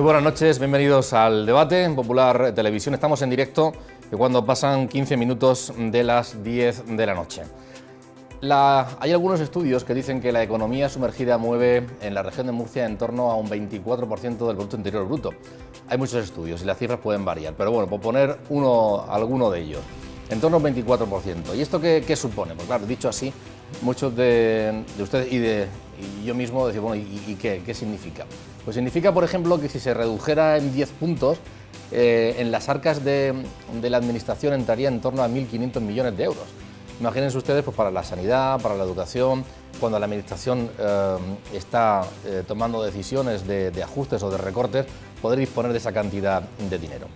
buenas noches, bienvenidos al debate en Popular Televisión. Estamos en directo cuando pasan 15 minutos de las 10 de la noche. Hay algunos estudios que dicen que la economía sumergida mueve en la región de Murcia en torno a un 24% del Producto Interior Bruto. Hay muchos estudios y las cifras pueden variar, pero bueno, por poner alguno de ellos, en torno a un 24%. ¿Y esto qué supone? Pues claro, dicho así, muchos de ustedes y yo mismo decir, bueno, ¿y qué significa? Pues significa, por ejemplo, que si se redujera en 10 puntos, en las arcas de la Administración entraría en torno a 1.500 millones de euros. Imagínense ustedes, pues para la sanidad, para la educación, cuando la Administración está tomando decisiones de ajustes o de recortes, poder disponer de esa cantidad de dinero.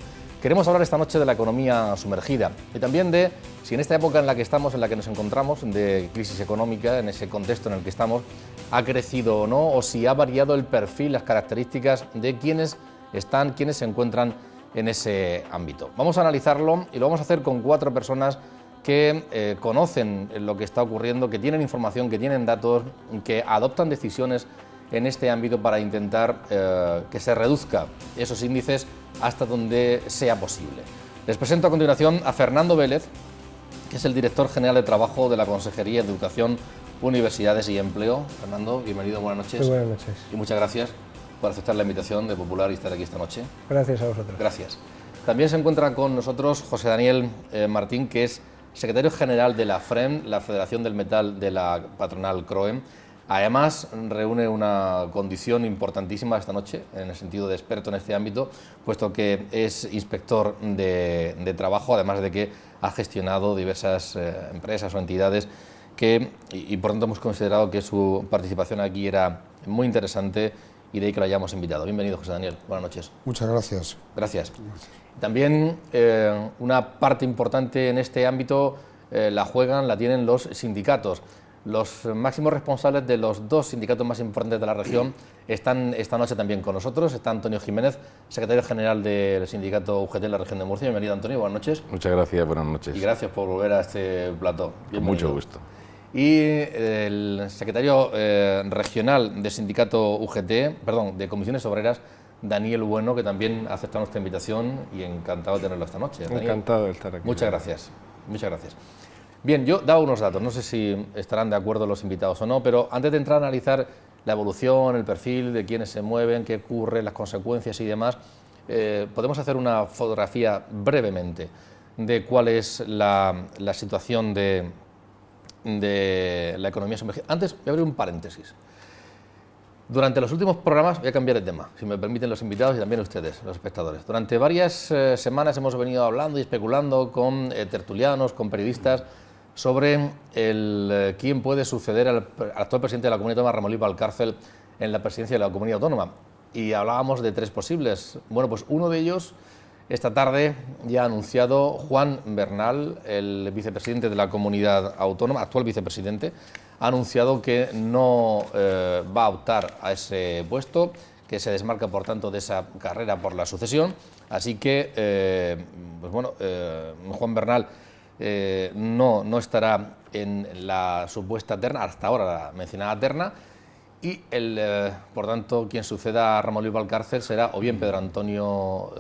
Queremos hablar esta noche de la economía sumergida y también de si en esta época en la que estamos, en la que nos encontramos, de crisis económica, en ese contexto en el que estamos, ha crecido o no, o si ha variado el perfil, las características de quienes se encuentran en ese ámbito. Vamos a analizarlo y lo vamos a hacer con 4 personas que conocen lo que está ocurriendo, que tienen información, que tienen datos, que adoptan decisiones en este ámbito para intentar que se reduzca esos índices hasta donde sea posible. Les presento a continuación a Fernando Vélez, que es el director general de Trabajo de la Consejería de Educación, Universidades y Empleo. Fernando, bienvenido, buenas noches. Muy buenas noches. Y muchas gracias por aceptar la invitación de Popular y estar aquí esta noche. Gracias a vosotros. Gracias. También se encuentra con nosotros José Daniel Martín, que es secretario general de la FREM, la Federación del Metal de la patronal CROEM. Además, reúne una condición importantísima esta noche, en el sentido de experto en este ámbito, puesto que es inspector de trabajo, además de que ha gestionado diversas empresas o entidades y por tanto hemos considerado que su participación aquí era muy interesante y de ahí que lo hayamos invitado. Bienvenido, José Daniel. Buenas noches. Muchas gracias. Gracias. También una parte importante en este ámbito la tienen los sindicatos. Los máximos responsables de los 2 sindicatos más importantes de la región están esta noche también con nosotros. Está Antonio Jiménez, secretario general del sindicato UGT en la región de Murcia. Bienvenido, Antonio, buenas noches. Muchas gracias, buenas noches. Y gracias por volver a este plató. Con mucho gusto. Y el secretario regional del sindicato UGT, de Comisiones Obreras, Daniel Bueno, que también ha aceptado nuestra invitación y encantado de tenerlo esta noche. Daniel, encantado de estar aquí. Muchas gracias. Bien, yo daba unos datos, no sé si estarán de acuerdo los invitados o no, pero antes de entrar a analizar la evolución, el perfil de quiénes se mueven, qué ocurre, las consecuencias y demás, podemos hacer una fotografía brevemente de cuál es la situación de la economía sumergida. Antes voy a abrir un paréntesis. Durante los últimos programas, voy a cambiar de tema, si me permiten los invitados y también ustedes, los espectadores. Durante varias semanas hemos venido hablando y especulando con tertulianos, con periodistas, sobre quién puede suceder al actual presidente de la Comunidad Autónoma, Ramón Luis Valcárcel, en la presidencia de la Comunidad Autónoma. Y hablábamos de 3 posibles. Bueno, pues uno de ellos, esta tarde, ya ha anunciado Juan Bernal, el vicepresidente de la Comunidad Autónoma, actual vicepresidente, ha anunciado que no va a optar a ese puesto, que se desmarca, por tanto, de esa carrera por la sucesión. Así que, Juan Bernal no estará en la supuesta terna, hasta ahora la mencionada terna, y por tanto, quien suceda a Ramón Luis Valcárcel será o bien Pedro Antonio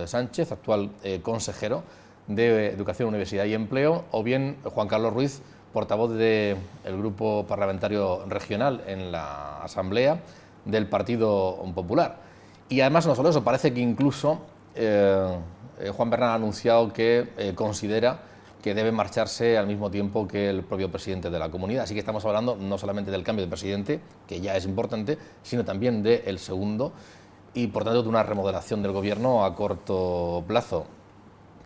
Sánchez, actual consejero de Educación, Universidad y Empleo, o bien Juan Carlos Ruiz, portavoz del Grupo Parlamentario Regional en la Asamblea del Partido Popular. Y además, no solo eso, parece que incluso Juan Bernal ha anunciado que considera que debe marcharse al mismo tiempo que el propio presidente de la comunidad. Así que estamos hablando no solamente del cambio de presidente, que ya es importante, sino también del segundo y, por tanto, de una remodelación del gobierno a corto plazo.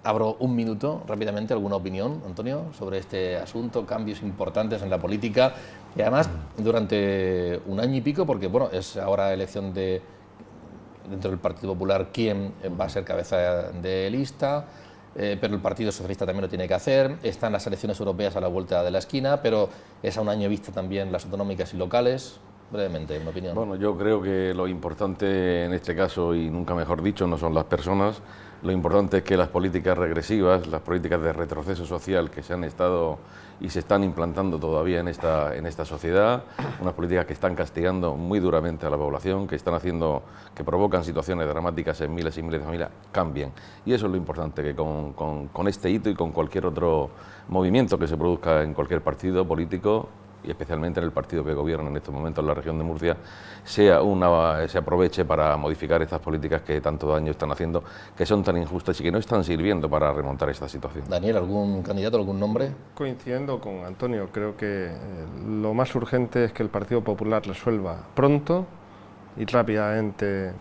Abro un minuto rápidamente. ¿Alguna opinión, Antonio, sobre este asunto? Cambios importantes en la política y además durante un año y pico, porque bueno, es ahora elección dentro del Partido Popular quién va a ser cabeza de lista, pero el Partido Socialista también lo tiene que hacer. Están las elecciones europeas a la vuelta de la esquina, pero es a un año vista también las autonómicas y locales. brevemente, una opinión. Bueno, yo creo que lo importante en este caso, y nunca mejor dicho, no son las personas. Lo importante es que las políticas regresivas, las políticas de retroceso social que se han estado y se están implantando todavía en esta sociedad, unas políticas que están castigando muy duramente a la población, que están haciendo, que provocan situaciones dramáticas en miles y miles de familias, cambien. Y eso es lo importante, que con este hito y con cualquier otro movimiento que se produzca en cualquier partido político, y especialmente en el partido que gobierna en estos momentos en la región de Murcia, se aproveche para modificar estas políticas que tanto daño están haciendo, que son tan injustas y que no están sirviendo para remontar esta situación. Daniel, ¿algún candidato, algún nombre? Coincidiendo con Antonio, creo que lo más urgente es que el Partido Popular resuelva pronto y rápidamente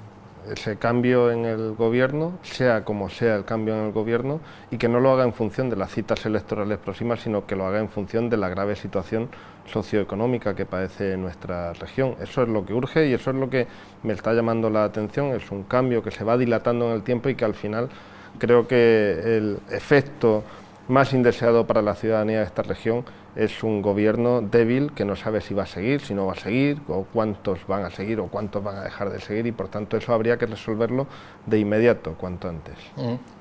ese cambio en el gobierno, sea como sea el cambio en el gobierno, y que no lo haga en función de las citas electorales próximas, sino que lo haga en función de la grave situación socioeconómica que padece nuestra región. Eso es lo que urge y eso es lo que me está llamando la atención. Es un cambio que se va dilatando en el tiempo y que al final creo que el efecto más indeseado para la ciudadanía de esta región es un gobierno débil que no sabe si va a seguir, si no va a seguir, o cuántos van a seguir o cuántos van a dejar de seguir, y por tanto eso habría que resolverlo de inmediato, cuanto antes.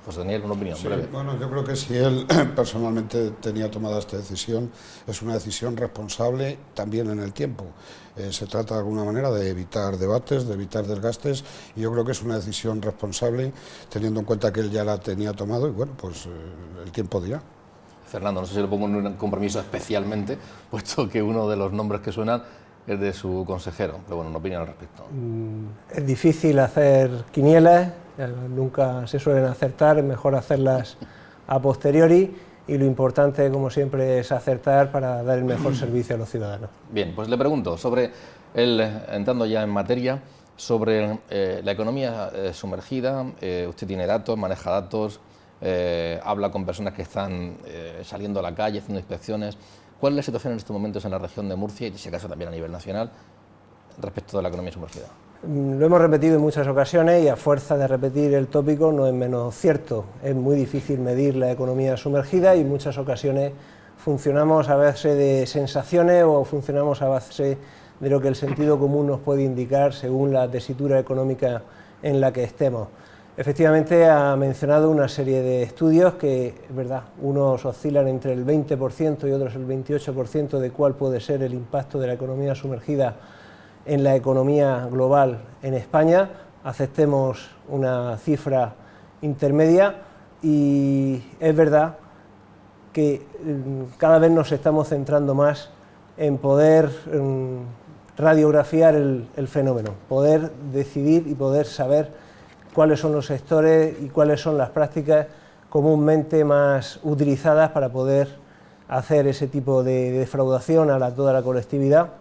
José Daniel, una opinión breve. Bueno, yo creo que si él personalmente tenía tomada esta decisión, es una decisión responsable también en el tiempo. Se trata de alguna manera de evitar debates, de evitar desgastes, y yo creo que es una decisión responsable teniendo en cuenta que él ya la tenía tomado y bueno, pues el tiempo dirá. Fernando, no sé si lo pongo en un compromiso especialmente, puesto que uno de los nombres que suenan es de su consejero, pero bueno, una opinión al respecto. Es difícil hacer quinielas, nunca se suelen acertar, es mejor hacerlas a posteriori, y lo importante, como siempre, es acertar para dar el mejor servicio a los ciudadanos. Bien, pues le pregunto sobre, entrando ya en materia, sobre la economía sumergida. Usted tiene datos, maneja datos, habla con personas que están saliendo a la calle, haciendo inspecciones. ¿Cuál es la situación en estos momentos en la región de Murcia, y si acaso también a nivel nacional, respecto de la economía sumergida? Lo hemos repetido en muchas ocasiones y a fuerza de repetir el tópico no es menos cierto. Es muy difícil medir la economía sumergida y en muchas ocasiones funcionamos a base de sensaciones o funcionamos a base de lo que el sentido común nos puede indicar según la tesitura económica en la que estemos. Efectivamente, ha mencionado una serie de estudios que, es verdad, unos oscilan entre el 20% y otros el 28% de cuál puede ser el impacto de la economía sumergida en la economía global en España. Aceptemos una cifra intermedia y es verdad que cada vez nos estamos centrando más en poder radiografiar el fenómeno, poder decidir y poder saber cuáles son los sectores y cuáles son las prácticas comúnmente más utilizadas para poder hacer ese tipo de defraudación a toda la colectividad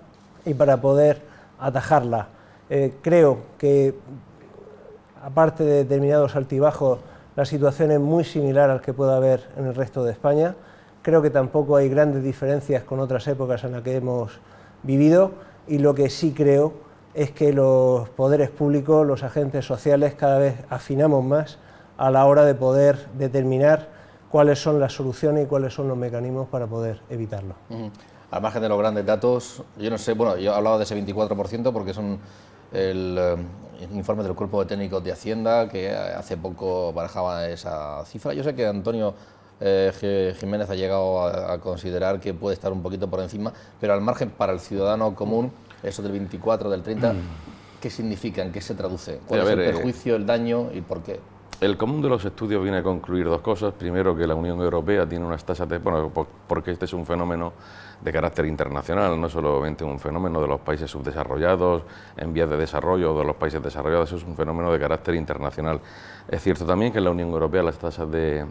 y para poder atajarla. Creo que, aparte de determinados altibajos, la situación es muy similar al que pueda haber en el resto de España. Creo que tampoco hay grandes diferencias con otras épocas en las que hemos vivido, y lo que sí creo es que los poderes públicos, los agentes sociales, cada vez afinamos más a la hora de poder determinar cuáles son las soluciones y cuáles son los mecanismos para poder evitarlo. Al margen de los grandes datos, yo no sé, bueno, yo he hablado de ese 24% porque son el informe del Cuerpo de Técnicos de Hacienda, que hace poco barajaba esa cifra. Yo sé que Antonio Jiménez ha llegado a considerar que puede estar un poquito por encima, pero al margen, para el ciudadano común, eso del 24, del 30, ¿qué significa? ¿En qué se traduce? ¿Cuál es el perjuicio, el daño y por qué? El común de los estudios viene a concluir dos cosas. Primero, que la Unión Europea tiene unas tasas de... Bueno, porque este es un fenómeno de carácter internacional, no solamente un fenómeno de los países subdesarrollados, en vías de desarrollo, o de los países desarrollados, es un fenómeno de carácter internacional. Es cierto también que en la Unión Europea las tasas de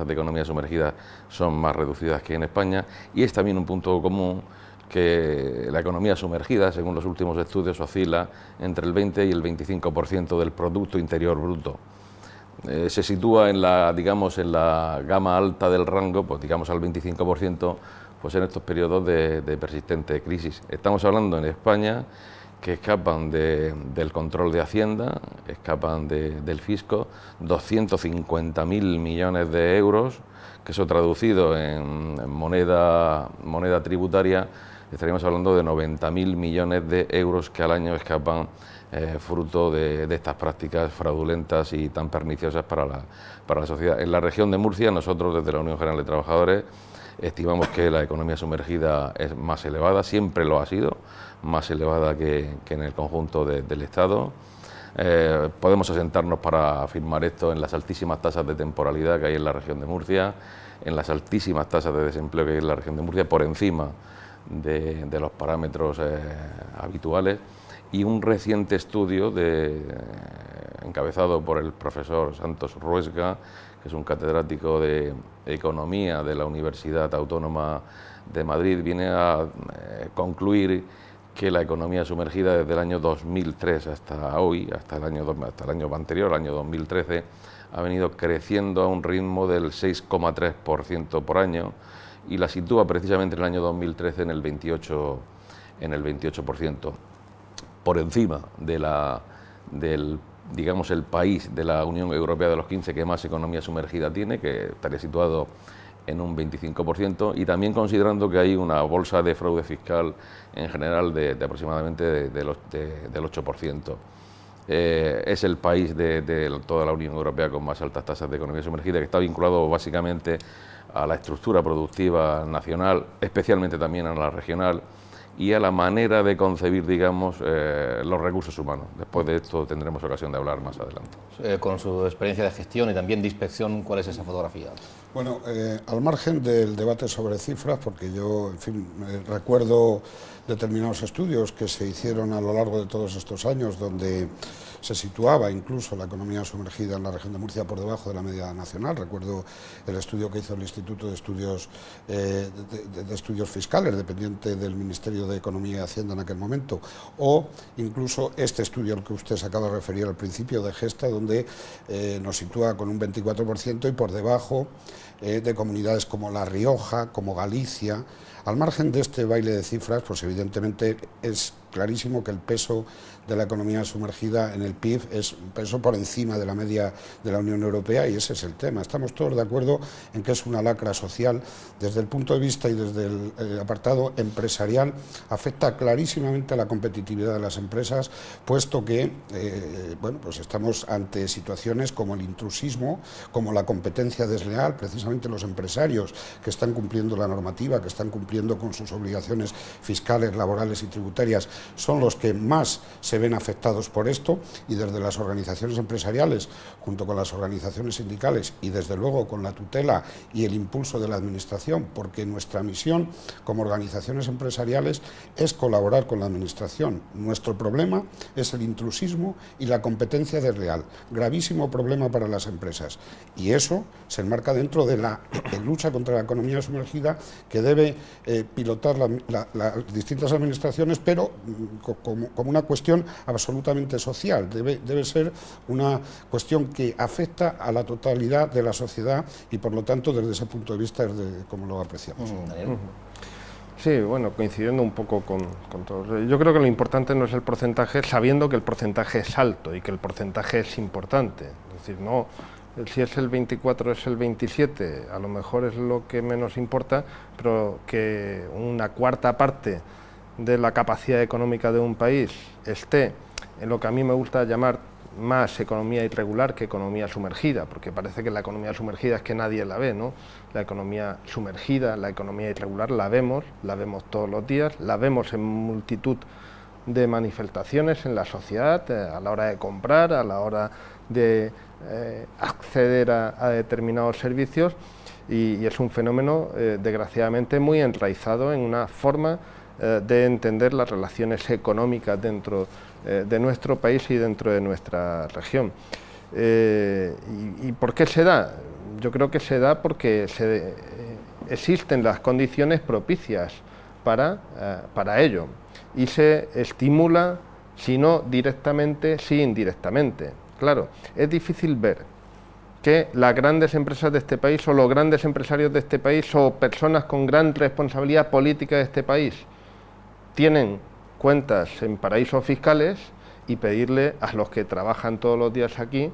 economía sumergida son más reducidas que en España, y es también un punto común que la economía sumergida, según los últimos estudios, oscila entre el 20 y el 25% del Producto Interior Bruto. Se sitúa en la, digamos, en la gama alta del rango, pues digamos al 25%, pues en estos periodos de persistente crisis. Estamos hablando en España que escapan del control de Hacienda, escapan del fisco, 250.000 millones de euros, que eso traducido en moneda tributaria estaríamos hablando de 90.000 millones de euros que al año escapan fruto de estas prácticas fraudulentas y tan perniciosas para la sociedad. En la región de Murcia, nosotros desde la Unión General de Trabajadores estimamos que la economía sumergida es más elevada, siempre lo ha sido, más elevada que en el conjunto del Estado. Podemos asentarnos para afirmar esto en las altísimas tasas de temporalidad que hay en la región de Murcia, en las altísimas tasas de desempleo que hay en la región de Murcia, por encima de los parámetros habituales, y un reciente estudio encabezado por el profesor Santos Ruesga, que es un catedrático de Economía de la Universidad Autónoma de Madrid, viene a concluir que la economía sumergida desde el año 2003 hasta hoy, hasta el año anterior, el año 2013, ha venido creciendo a un ritmo del 6,3% por año y la sitúa precisamente en el año 2013 en el 28%, por encima del digamos el país de la Unión Europea de los 15 que más economía sumergida tiene, que estaría situado en un 25%, y también considerando que hay una bolsa de fraude fiscal en general de aproximadamente del 8%. Es el país de toda la Unión Europea con más altas tasas de economía sumergida, que está vinculado básicamente a la estructura productiva nacional, especialmente también a la regional, y a la manera de concebir, digamos, los recursos humanos. Después de esto tendremos ocasión de hablar más adelante. Con su experiencia de gestión y también de inspección, ¿cuál es esa fotografía? Bueno, al margen del debate sobre cifras, porque yo, en fin, recuerdo determinados estudios que se hicieron a lo largo de todos estos años, donde se situaba incluso la economía sumergida en la región de Murcia por debajo de la media nacional. Recuerdo el estudio que hizo el Instituto de Estudios, de Estudios Fiscales, dependiente del Ministerio de Economía y Hacienda en aquel momento, o incluso este estudio al que usted se acaba de referir al principio, de Gesta, donde nos sitúa con un 24% y por debajo de comunidades como La Rioja, como Galicia. Al margen de este baile de cifras, pues evidentemente es clarísimo que el peso de la economía sumergida en el PIB es un peso por encima de la media de la Unión Europea, y ese es el tema. Estamos todos de acuerdo en que es una lacra social. Desde el punto de vista y desde el apartado empresarial, afecta clarísimamente a la competitividad de las empresas, puesto que bueno, pues estamos ante situaciones como el intrusismo, como la competencia desleal. Precisamente los empresarios que están cumpliendo la normativa, que están cumpliendo con sus obligaciones fiscales, laborales y tributarias, son los que más se ven afectados por esto, y desde las organizaciones empresariales, junto con las organizaciones sindicales y desde luego con la tutela y el impulso de la Administración, porque nuestra misión como organizaciones empresariales es colaborar con la Administración. Nuestro problema es el intrusismo y la competencia desleal, gravísimo problema para las empresas, y eso se enmarca dentro de la lucha contra la economía sumergida que debe pilotar las distintas administraciones, pero como una cuestión absolutamente social. Debe ser una cuestión que afecta a la totalidad de la sociedad, y por lo tanto desde ese punto de vista es como lo apreciamos. Sí, bueno, coincidiendo un poco con todos. Yo creo que lo importante no es el porcentaje, sabiendo que el porcentaje es alto y que el porcentaje es importante. Es decir, no, si es el 24 es el 27, a lo mejor es lo que menos importa, pero que una cuarta parte de la capacidad económica de un país esté en lo que a mí me gusta llamar más economía irregular que economía sumergida, porque parece que la economía sumergida es que nadie la ve, ¿no? La economía sumergida, la economía irregular la vemos todos los días, la vemos en multitud de manifestaciones en la sociedad, a la hora de comprar, a la hora de acceder a determinados servicios, y es un fenómeno desgraciadamente muy enraizado en una forma de entender las relaciones económicas dentro de nuestro país y dentro de nuestra región. ¿Y por qué se da? Yo creo que se da porque existen las condiciones propicias para ello, y se estimula, si no directamente, sí indirectamente. Claro, es difícil ver que las grandes empresas de este país, o los grandes empresarios de este país, o personas con gran responsabilidad política de este país, tienen cuentas en paraísos fiscales, y pedirle a los que trabajan todos los días aquí,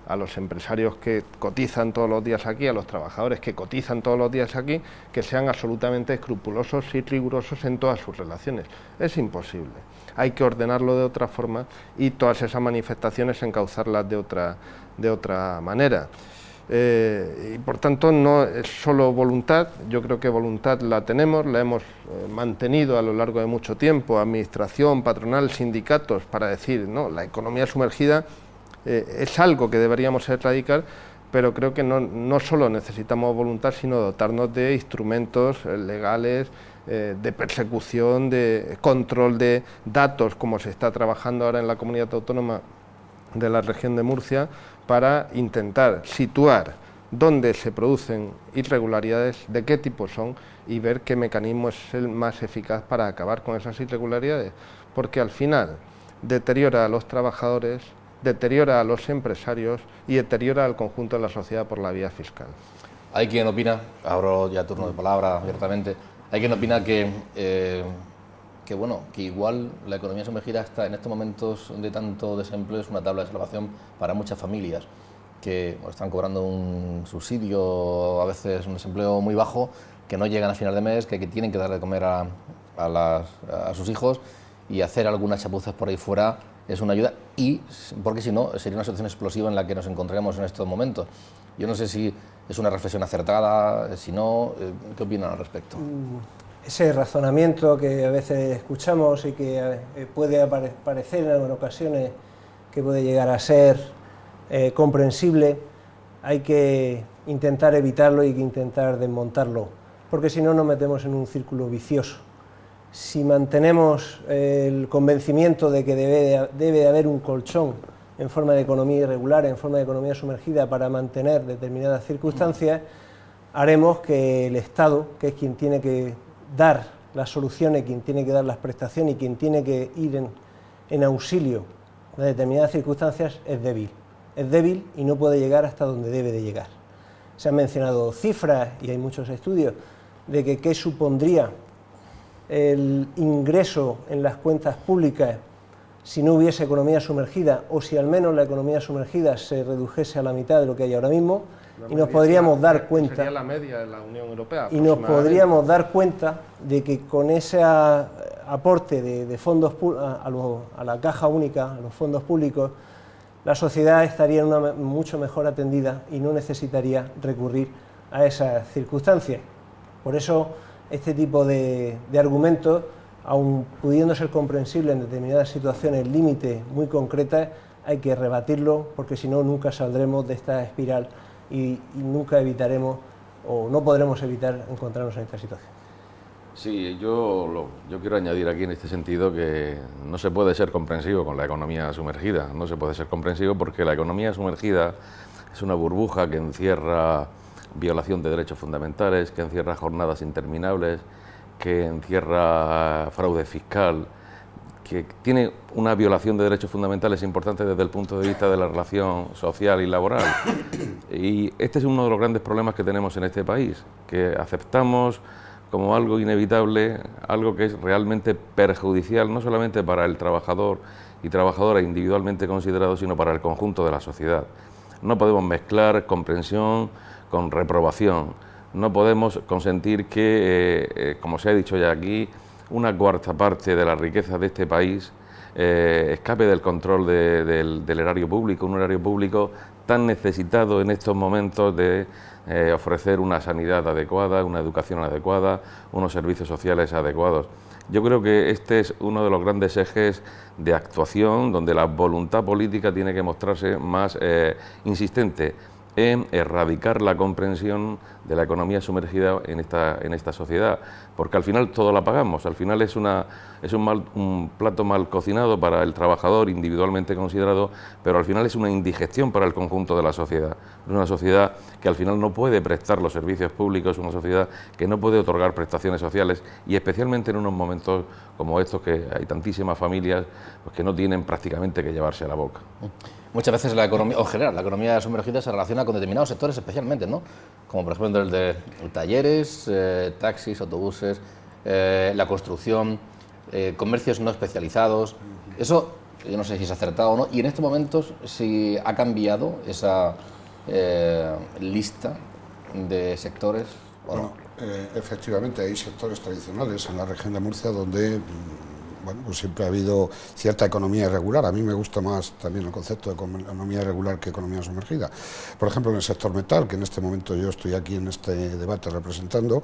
a los empresarios que cotizan todos los días aquí, a los trabajadores que cotizan todos los días aquí, que sean absolutamente escrupulosos y rigurosos en todas sus relaciones. Es imposible. Hay que ordenarlo de otra forma y todas esas manifestaciones encauzarlas de otra manera. Y por tanto no es solo voluntad, yo creo que voluntad la tenemos, la hemos mantenido a lo largo de mucho tiempo, administración, patronal, sindicatos, para decir, no, la economía sumergida es algo que deberíamos erradicar, pero creo que no solo necesitamos voluntad, sino dotarnos de instrumentos legales, de persecución, de control de datos, como se está trabajando ahora en la comunidad autónoma de la región de Murcia, para intentar situar dónde se producen irregularidades, de qué tipo son, y ver qué mecanismo es el más eficaz para acabar con esas irregularidades, porque al final deteriora a los trabajadores, deteriora a los empresarios y deteriora al conjunto de la sociedad por la vía fiscal. Hay quien opina, abro ya turno de palabra abiertamente, hay quien opina que igual la economía sumergida está en estos momentos de tanto desempleo, es una tabla de salvación para muchas familias que están cobrando un subsidio, a veces un desempleo muy bajo, que no llegan a final de mes, que tienen que dar de comer a sus hijos, y hacer algunas chapuzas por ahí fuera es una ayuda, y porque si no sería una situación explosiva en la que nos encontraremos en estos momentos. Yo no sé si es una reflexión acertada, si no, ¿qué opinan al respecto? Ese razonamiento que a veces escuchamos y que puede parecer en algunas ocasiones que puede llegar a ser comprensible, hay que intentar evitarlo y hay que intentar desmontarlo, porque si no nos metemos en un círculo vicioso. Si mantenemos el convencimiento de que debe de haber un colchón en forma de economía irregular, en forma de economía sumergida, para mantener determinadas circunstancias, haremos que el Estado, que es quien tiene que dar las soluciones, quien tiene que dar las prestaciones y quien tiene que ir en auxilio de determinadas circunstancias, es débil y no puede llegar hasta donde debe de llegar. Se han mencionado cifras, y hay muchos estudios, de que qué supondría el ingreso en las cuentas públicas si no hubiese economía sumergida, o si al menos la economía sumergida se redujese a la mitad de lo que hay ahora mismo, y nos podríamos dar cuenta, sería la media de la Unión Europea, y nos podríamos dar cuenta de que con ese aporte de fondos a la caja única, a los fondos públicos, la sociedad estaría mucho mejor atendida y no necesitaría recurrir a esas circunstancias. Por eso este tipo de argumentos, aun pudiendo ser comprensible en determinadas situaciones límite muy concretas, hay que rebatirlo, porque si no nunca saldremos de esta espiral y nunca evitaremos o no podremos evitar encontrarnos en esta situación. Sí, yo quiero añadir aquí en este sentido que no se puede ser comprensivo con la economía sumergida, no se puede ser comprensivo porque la economía sumergida es una burbuja que encierra violación de derechos fundamentales, que encierra jornadas interminables, que encierra fraude fiscal, que tiene una violación de derechos fundamentales importante desde el punto de vista de la relación social y laboral. Y este es uno de los grandes problemas que tenemos en este país, que aceptamos como algo inevitable, algo que es realmente perjudicial, no solamente para el trabajador y trabajadora individualmente considerado, sino para el conjunto de la sociedad. No podemos mezclar comprensión con reprobación. No podemos consentir que, como se ha dicho ya aquí, una cuarta parte de la riqueza de este país escape del control del erario público, un erario público tan necesitado en estos momentos de ofrecer una sanidad adecuada, una educación adecuada, unos servicios sociales adecuados. Yo creo que este es uno de los grandes ejes de actuación donde la voluntad política tiene que mostrarse más insistente en erradicar la comprensión de la economía sumergida en esta sociedad, porque al final todo la pagamos, al final es un plato mal cocinado para el trabajador individualmente considerado, pero al final es una indigestión para el conjunto de la sociedad. Es una sociedad que al final no puede prestar los servicios públicos, una sociedad que no puede otorgar prestaciones sociales, y especialmente en unos momentos como estos, que hay tantísimas familias pues, que no tienen prácticamente que llevarse a la boca. Muchas veces la economía, o en general, la economía sumergida se relaciona con determinados sectores especialmente, ¿no? Como por ejemplo el de talleres, taxis, autobuses, la construcción, comercios no especializados. Eso yo no sé si es acertado o no, y en estos momentos si ha cambiado esa lista de sectores o Bueno, no. efectivamente hay sectores tradicionales en la región de Murcia donde bueno, pues siempre ha habido cierta economía irregular. A mí me gusta más también el concepto de economía irregular que economía sumergida. Por ejemplo, en el sector metal, que en este momento yo estoy aquí en este debate representando,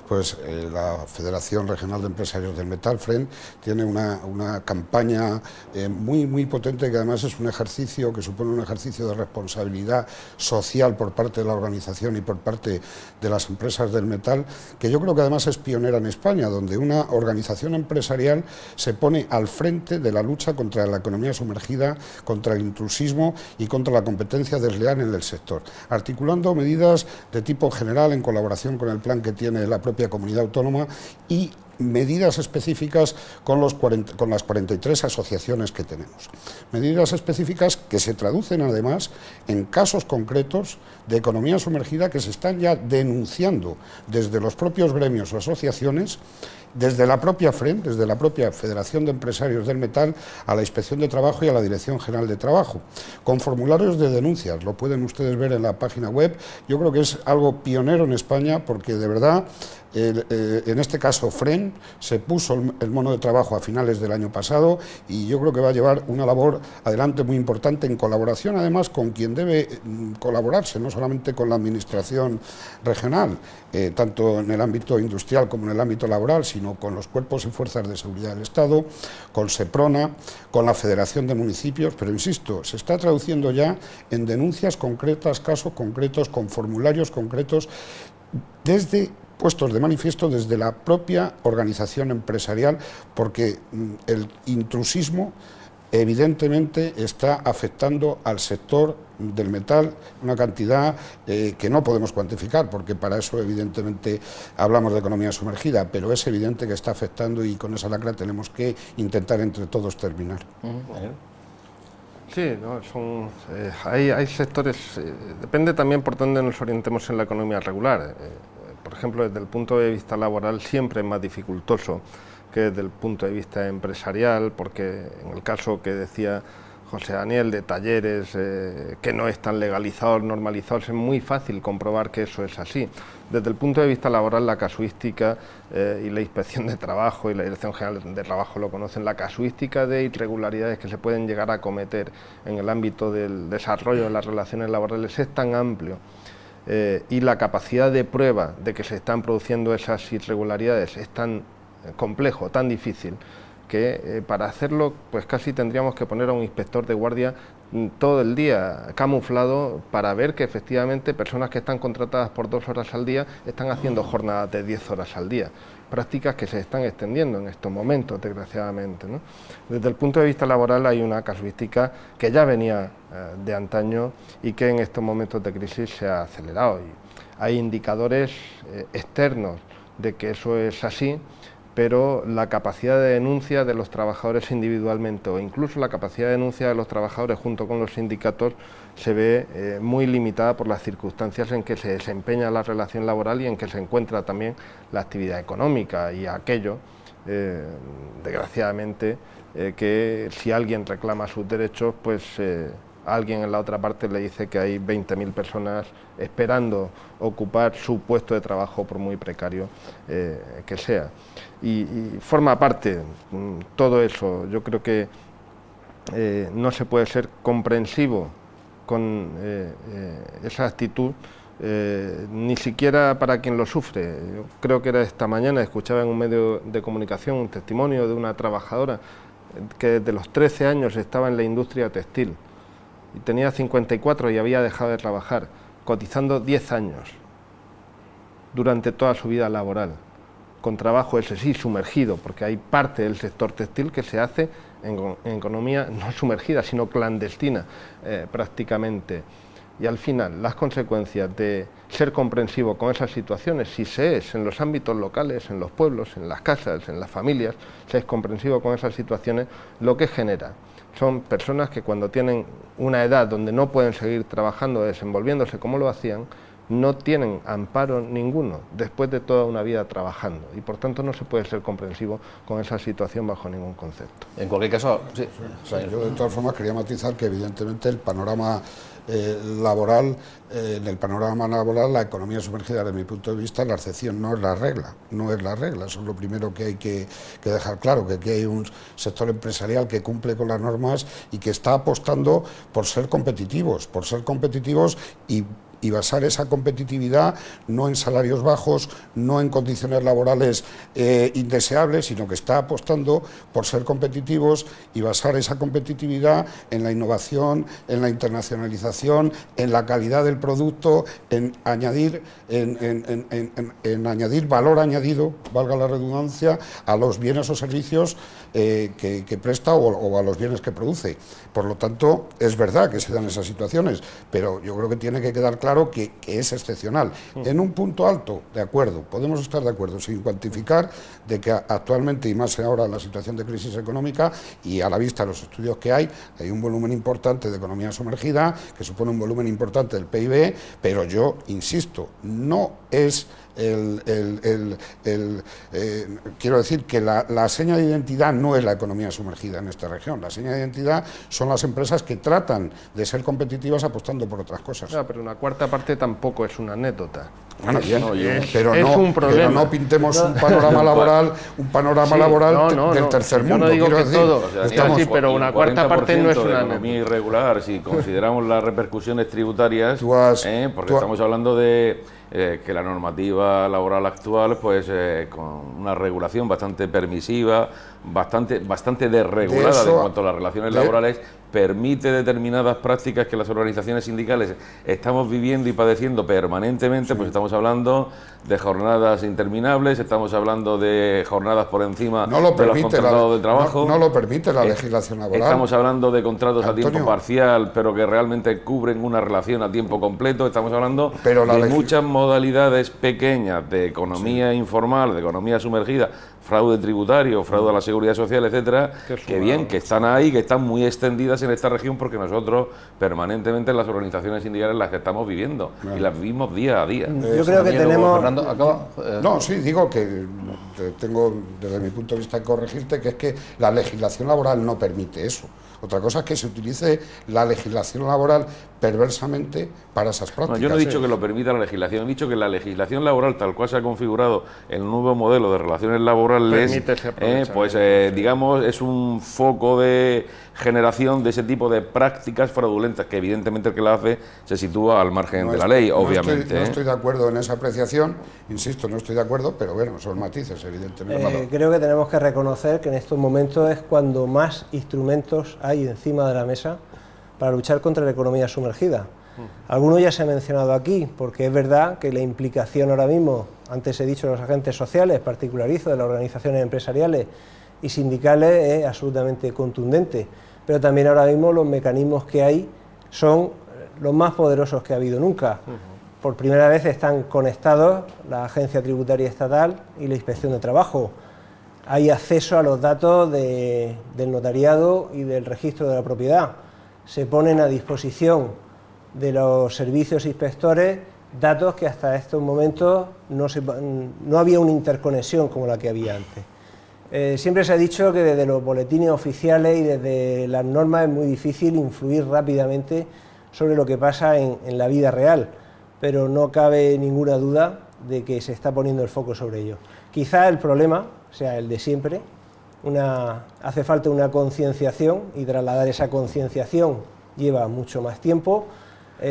pues la Federación Regional de Empresarios del Metal, FREN, tiene una campaña muy potente, que además es un ejercicio que supone un ejercicio de responsabilidad social por parte de la organización y por parte de las empresas del metal, que yo creo que además es pionera en España, donde una organización empresarial se pone al frente de la lucha contra la economía sumergida, contra el intrusismo y contra la competencia desleal en el sector, articulando medidas de tipo general en colaboración con el plan que tiene la propia comunidad autónoma y medidas específicas con las 43 asociaciones que tenemos. Medidas específicas que se traducen además en casos concretos de economía sumergida que se están ya denunciando desde los propios gremios o asociaciones, desde la propia FREN, desde la propia Federación de Empresarios del Metal, a la Inspección de Trabajo y a la Dirección General de Trabajo, con formularios de denuncias. Lo pueden ustedes ver en la página web. Yo creo que es algo pionero en España, porque de verdad, en este caso FREN se puso el mono de trabajo a finales del año pasado, y yo creo que va a llevar una labor adelante muy importante, en colaboración además con quien debe colaborarse, no solamente con la administración regional, tanto en el ámbito industrial como en el ámbito laboral, sino con los cuerpos y fuerzas de seguridad del Estado, con SEPRONA, con la Federación de Municipios, pero insisto, se está traduciendo ya en denuncias concretas, casos concretos, con formularios concretos, puestos de manifiesto desde la propia organización empresarial, porque el intrusismo evidentemente está afectando al sector del metal una cantidad que no podemos cuantificar, porque para eso evidentemente hablamos de economía sumergida, pero es evidente que está afectando, y con esa lacra tenemos que intentar entre todos terminar. Sí, no, hay sectores, depende también por dónde nos orientemos en la economía regular. Por ejemplo, desde el punto de vista laboral siempre es más dificultoso que desde el punto de vista empresarial, porque en el caso que decía José Daniel de talleres que no están legalizados, normalizados, es muy fácil comprobar que eso es así. Desde el punto de vista laboral, la casuística y la Inspección de Trabajo y la Dirección General de Trabajo lo conocen, la casuística de irregularidades que se pueden llegar a cometer en el ámbito del desarrollo de las relaciones laborales es tan amplio, y la capacidad de prueba de que se están produciendo esas irregularidades es tan complejo, tan difícil, que para hacerlo pues casi tendríamos que poner a un inspector de guardia todo el día camuflado para ver que efectivamente personas que están contratadas por 2 horas al día están haciendo jornadas de 10 horas al día, prácticas que se están extendiendo en estos momentos, desgraciadamente, ¿no? Desde el punto de vista laboral hay una casuística que ya venía de antaño y que en estos momentos de crisis se ha acelerado, y hay indicadores externos de que eso es así, pero la capacidad de denuncia de los trabajadores individualmente, o incluso la capacidad de denuncia de los trabajadores junto con los sindicatos, se ve muy limitada por las circunstancias en que se desempeña la relación laboral y en que se encuentra también la actividad económica, y aquello, desgraciadamente, que si alguien reclama sus derechos, pues alguien en la otra parte le dice que hay 20.000 personas esperando ocupar su puesto de trabajo, por muy precario que sea. Y forma parte todo eso. Yo creo que no se puede ser comprensivo con esa actitud, ni siquiera para quien lo sufre. Yo creo que era esta mañana, escuchaba en un medio de comunicación un testimonio de una trabajadora que desde los 13 años estaba en la industria textil, y tenía 54 y había dejado de trabajar, cotizando 10 años durante toda su vida laboral, con trabajo ese sí sumergido, porque hay parte del sector textil que se hace en economía no sumergida, sino clandestina prácticamente. Y al final, las consecuencias de ser comprensivo con esas situaciones, si se es en los ámbitos locales, en los pueblos, en las casas, en las familias, se es comprensivo con esas situaciones, lo que genera son personas que cuando tienen una edad donde no pueden seguir trabajando, desenvolviéndose como lo hacían, no tienen amparo ninguno después de toda una vida trabajando y por tanto no se puede ser comprensivo con esa situación bajo ningún concepto. En cualquier caso, sí. Yo de todas formas quería matizar que evidentemente el panorama laboral, en el panorama laboral la economía sumergida desde mi punto de vista la excepción, no es la regla, eso es lo primero que hay que dejar claro, que aquí hay un sector empresarial que cumple con las normas y que está apostando por ser competitivos y basar esa competitividad no en salarios bajos, no en condiciones laborales indeseables, sino que está apostando por ser competitivos y basar esa competitividad en la innovación, en la internacionalización, en la calidad del producto, en añadir, en añadir valor añadido, valga la redundancia, a los bienes o servicios que presta o a los bienes que produce. Por lo tanto, es verdad que se dan esas situaciones, pero yo creo que tiene que quedar claro que es excepcional. En un punto alto, de acuerdo, podemos estar de acuerdo, sin cuantificar de que actualmente, y más ahora en la situación de crisis económica, y a la vista de los estudios que hay un volumen importante de economía sumergida, que supone un volumen importante del PIB, pero yo insisto, no es quiero decir que la seña de identidad no es la economía sumergida en esta región. La seña de identidad son las empresas que tratan de ser competitivas apostando por otras cosas. No, pero una cuarta parte tampoco es una anécdota. Bueno, bien, pero no pintemos un panorama laboral, del tercer mundo. Yo no digo que decir, todo, pero una cuarta parte no es una economía irregular, si consideramos las repercusiones tributarias, porque estamos hablando de que la normativa laboral actual, pues con una regulación bastante permisiva, bastante desregulada en cuanto a las relaciones laborales, permite determinadas prácticas que las organizaciones sindicales estamos viviendo y padeciendo permanentemente, pues estamos hablando de jornadas interminables, estamos hablando de jornadas por encima de los contratados de trabajo. No lo permite la legislación laboral. Estamos hablando de contratos a tiempo parcial, pero que realmente cubren una relación a tiempo completo. Estamos hablando de muchas modalidades pequeñas de economía informal, de economía sumergida, fraude tributario, fraude a la seguridad social, etcétera, que están ahí, que están muy extendidas en esta región, porque nosotros permanentemente en las organizaciones sindicales las estamos viviendo y las vivimos día a día. Yo creo que tenemos... Fernando, acaba. No, sí, digo que tengo desde mi punto de vista que corregirte, que es que la legislación laboral no permite eso. Otra cosa es que se utilice la legislación laboral perversamente para esas prácticas. No, yo no he dicho que lo permita la legislación, he dicho que la legislación laboral, tal cual se ha configurado el nuevo modelo de relaciones laborales, digamos, es un foco de generación de ese tipo de prácticas fraudulentas, que evidentemente el que la hace se sitúa al margen de la ley, obviamente. No estoy de acuerdo en esa apreciación, insisto, no estoy de acuerdo, pero bueno, son matices, evidentemente. Creo que tenemos que reconocer que en estos momentos es cuando más instrumentos hay encima de la mesa para luchar contra la economía sumergida. Algunos ya se han mencionado aquí, porque es verdad que la implicación ahora mismo, antes he dicho, de los agentes sociales, particularizo, de las organizaciones empresariales y sindicales, es absolutamente contundente, pero también ahora mismo los mecanismos que hay son los más poderosos que ha habido nunca. Por primera vez están conectados la Agencia Tributaria Estatal y la Inspección de Trabajo. Hay acceso a los datos del notariado y del registro de la propiedad. Se ponen a disposición de los servicios inspectores datos que hasta estos momentos no había una interconexión como la que había antes. Siempre se ha dicho que desde los boletines oficiales y desde las normas es muy difícil influir rápidamente sobre lo que pasa en la vida real, pero no cabe ninguna duda de que se está poniendo el foco sobre ello. Quizá el problema sea el de siempre, hace falta una concienciación y trasladar esa concienciación lleva mucho más tiempo.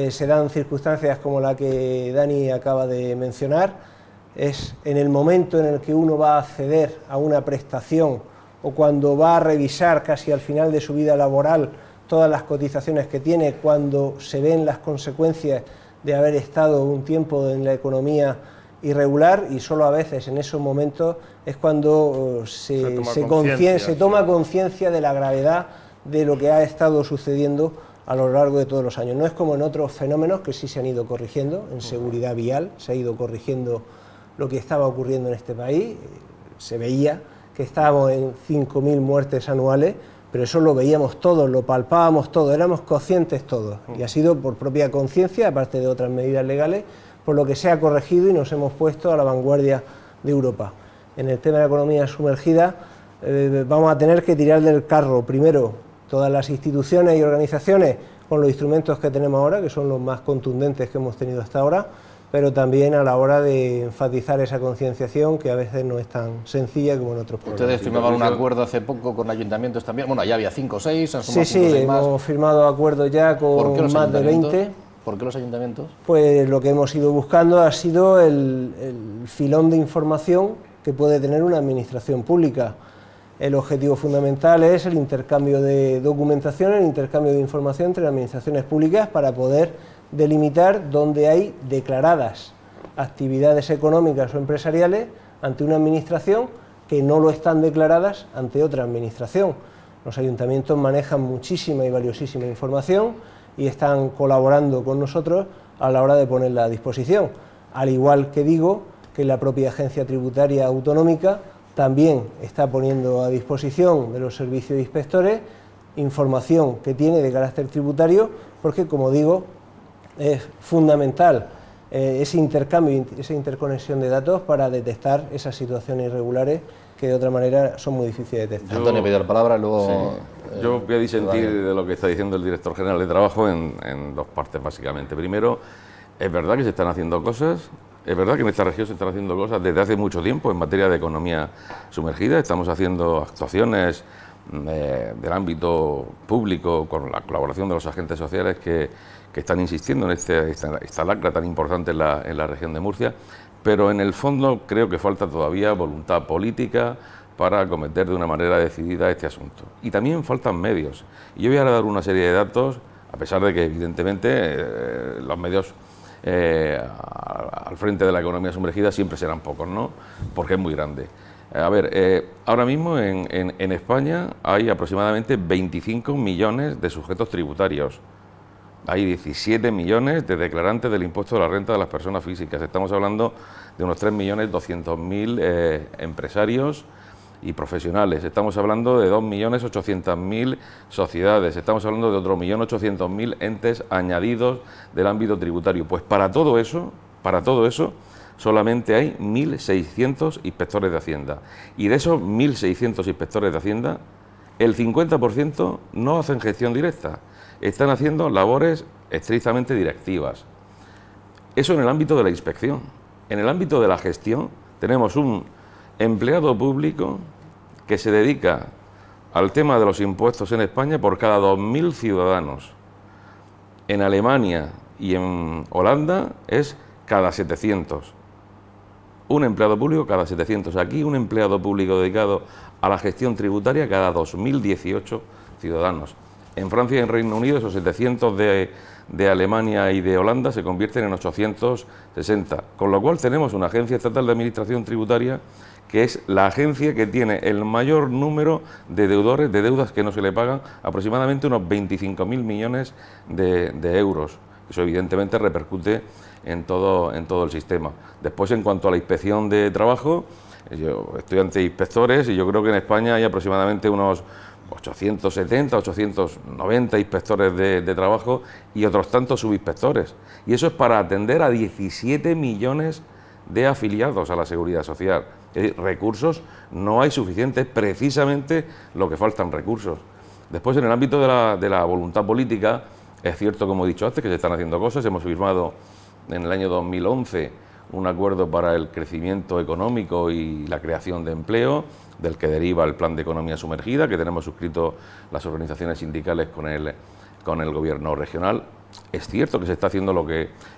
Se dan circunstancias como la que Dani acaba de mencionar, es en el momento en el que uno va a acceder a una prestación o cuando va a revisar casi al final de su vida laboral todas las cotizaciones que tiene, cuando se ven las consecuencias de haber estado un tiempo en la economía irregular, y solo a veces en esos momentos es cuando se toma conciencia de la gravedad de lo que ha estado sucediendo a lo largo de todos los años. No es como en otros fenómenos que sí se han ido corrigiendo, en seguridad vial se ha ido corrigiendo lo que estaba ocurriendo en este país, se veía que estábamos en 5.000 muertes anuales, pero eso lo veíamos todos, lo palpábamos todos, éramos conscientes todos, y ha sido por propia conciencia, aparte de otras medidas legales, por lo que se ha corregido y nos hemos puesto a la vanguardia de Europa. En el tema de la economía sumergida vamos a tener que tirar del carro, primero, todas las instituciones y organizaciones con los instrumentos que tenemos ahora, que son los más contundentes que hemos tenido hasta ahora, pero también a la hora de enfatizar esa concienciación que a veces no es tan sencilla como en otros problemas. Ustedes firmaban un acuerdo hace poco con ayuntamientos también, bueno, ya había 5 o 6, han sumado Sí, 5 o 6 más. hemos firmado acuerdos ya con más de 20. ¿Por qué los ayuntamientos? Pues lo que hemos ido buscando ha sido el filón de información que puede tener una administración pública. El objetivo fundamental es el intercambio de documentación, el intercambio de información entre las administraciones públicas para poder delimitar dónde hay declaradas actividades económicas o empresariales ante una administración que no lo están declaradas ante otra administración. Los ayuntamientos manejan muchísima y valiosísima información y están colaborando con nosotros a la hora de ponerla a disposición, al igual que digo que la propia Agencia Tributaria Autonómica también está poniendo a disposición de los servicios de inspectores información que tiene de carácter tributario, porque, como digo, es fundamental ese intercambio, esa interconexión de datos para detectar esas situaciones irregulares que de otra manera son muy difíciles de detectar. Antonio pidió la palabra, luego... Sí. Yo voy a disentir de lo que está diciendo el director general de Trabajo en dos partes, básicamente. Primero, es verdad que se están haciendo cosas. Es verdad que en esta región se están haciendo cosas desde hace mucho tiempo en materia de economía sumergida. Estamos haciendo actuaciones del ámbito público con la colaboración de los agentes sociales que están insistiendo en esta lacra tan importante en la región de Murcia. Pero en el fondo creo que falta todavía voluntad política para acometer de una manera decidida este asunto. Y también faltan medios. Y yo voy a dar una serie de datos, a pesar de que evidentemente los medios al frente de la economía sumergida siempre serán pocos, ¿no? Porque es muy grande. A ver, ahora mismo en España hay aproximadamente 25 millones de sujetos tributarios. Hay 17 millones de declarantes del impuesto de la renta de las personas físicas. Estamos hablando de unos 3.200.000 empresarios y profesionales. Estamos hablando de 2.800.000 sociedades. Estamos hablando de otros 1.800.000 entes añadidos del ámbito tributario. Pues para todo eso, solamente hay 1.600 inspectores de Hacienda. Y de esos 1.600 inspectores de Hacienda, el 50% no hacen gestión directa. Están haciendo labores estrictamente directivas. Eso en el ámbito de la inspección. En el ámbito de la gestión tenemos un empleado público que se dedica al tema de los impuestos en España por cada 2.000 ciudadanos. En Alemania y en Holanda es cada 700. Un empleado público cada 700. Aquí un empleado público dedicado a la gestión tributaria cada 2.018 ciudadanos. En Francia y en Reino Unido esos 700 de Alemania y de Holanda se convierten en 860. Con lo cual tenemos una agencia estatal de administración tributaria que es la agencia que tiene el mayor número de deudores, de deudas que no se le pagan, aproximadamente unos 25.000 millones de euros. Eso evidentemente repercute en todo el sistema. Después, en cuanto a la inspección de trabajo, yo estoy ante inspectores y yo creo que en España hay aproximadamente unos 870, 890 inspectores de trabajo y otros tantos subinspectores. Y eso es para atender a 17 millones de afiliados a la Seguridad Social. Es decir, recursos no hay suficientes, precisamente lo que faltan recursos. Después, en el ámbito de la voluntad política, es cierto, como he dicho antes, que se están haciendo cosas. Hemos firmado en el año 2011 un acuerdo para el crecimiento económico y la creación de empleo, del que deriva el Plan de Economía Sumergida, que tenemos suscrito las organizaciones sindicales con el Gobierno regional. Es cierto que se está haciendo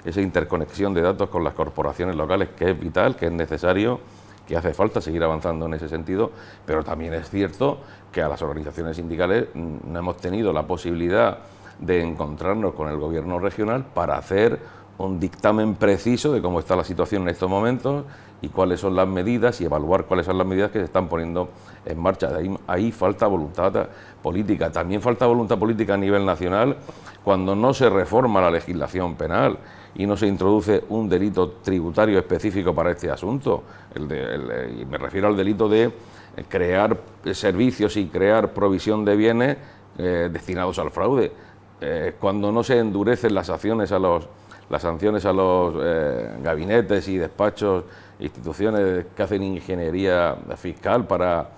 esa interconexión de datos con las corporaciones locales, que es vital, que es necesario, que hace falta seguir avanzando en ese sentido, pero también es cierto que a las organizaciones sindicales no hemos tenido la posibilidad de encontrarnos con el Gobierno regional para hacer un dictamen preciso de cómo está la situación en estos momentos y cuáles son las medidas y evaluar cuáles son las medidas que se están poniendo en marcha. Ahí falta voluntad política. También falta voluntad política a nivel nacional cuando no se reforma la legislación penal y no se introduce un delito tributario específico para este asunto. Y me refiero al delito de crear servicios y crear provisión de bienes destinados al fraude. Cuando no se endurecen las sanciones a las sanciones a los gabinetes y despachos, instituciones que hacen ingeniería fiscal para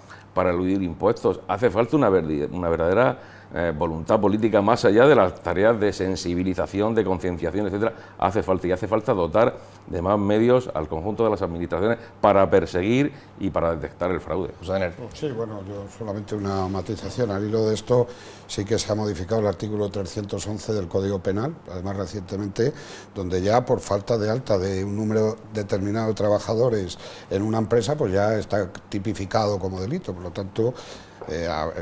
eludir impuestos. Hace falta una verdadera voluntad política más allá de las tareas de sensibilización, de concienciación, etcétera. Hace falta dotar de más medios al conjunto de las administraciones para perseguir y para detectar el fraude. Sí, bueno, yo solamente una matización. Al hilo de esto sí que se ha modificado el artículo 311 del Código Penal, además recientemente, donde ya por falta de alta de un número determinado de trabajadores en una empresa, pues ya está tipificado como delito. Por lo tanto,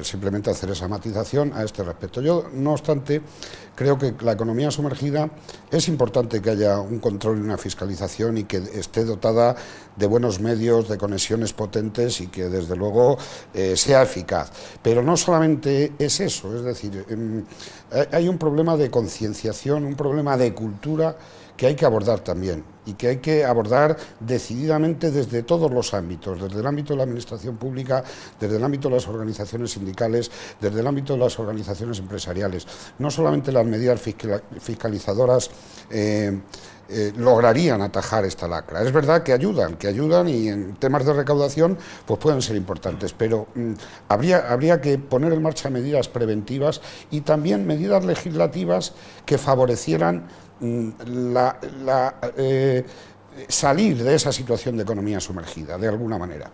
simplemente hacer esa matización a este respecto. Yo, no obstante, creo que la economía sumergida es importante que haya un control y una fiscalización y que esté dotada de buenos medios, de conexiones potentes y que desde luego sea eficaz. Pero no solamente es eso, es decir, hay un problema de concienciación, un problema de cultura que hay que abordar también y que hay que abordar decididamente desde todos los ámbitos, desde el ámbito de la administración pública, desde el ámbito de las organizaciones sindicales, desde el ámbito de las organizaciones empresariales. No solamente las medidas fiscalizadoras lograrían atajar esta lacra. Es verdad que ayudan y en temas de recaudación pues pueden ser importantes, pero habría que poner en marcha medidas preventivas y también medidas legislativas que favorecieran salir de esa situación de economía sumergida, de alguna manera.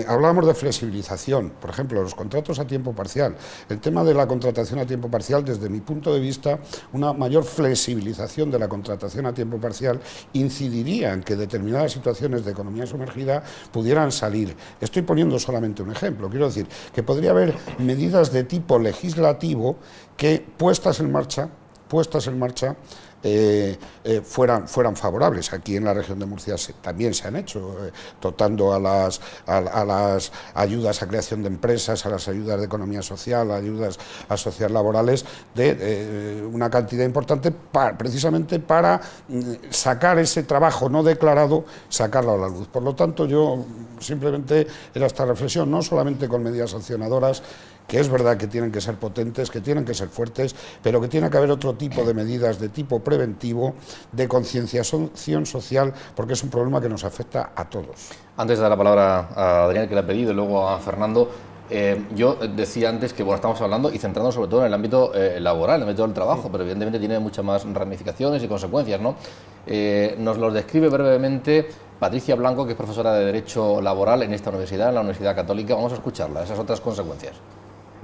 Hablábamos de flexibilización, por ejemplo, los contratos a tiempo parcial. El tema de la contratación a tiempo parcial, desde mi punto de vista, una mayor flexibilización de la contratación a tiempo parcial incidiría en que determinadas situaciones de economía sumergida pudieran salir. Estoy poniendo solamente un ejemplo, quiero decir que podría haber medidas de tipo legislativo que puestas en marcha fueran favorables. Aquí en la región de Murcia también se han hecho, dotando a las ayudas a creación de empresas, a las ayudas de economía social, a ayudas a sociales laborales, de una cantidad importante precisamente para sacar ese trabajo no declarado, sacarlo a la luz. Por lo tanto, yo simplemente era esta reflexión, no solamente con medidas sancionadoras, que es verdad que tienen que ser potentes, que tienen que ser fuertes, pero que tiene que haber otro tipo de medidas de tipo preventivo, de concienciación social, porque es un problema que nos afecta a todos. Antes de dar la palabra a Adrián, que le ha pedido, y luego a Fernando, yo decía antes que estamos hablando y centrándonos sobre todo en el ámbito laboral, en el ámbito del trabajo, pero evidentemente tiene muchas más ramificaciones y consecuencias, ¿no? Nos los describe brevemente Patricia Blanco, que es profesora de Derecho Laboral en esta universidad, en la Universidad Católica. Vamos a escucharla, esas otras consecuencias.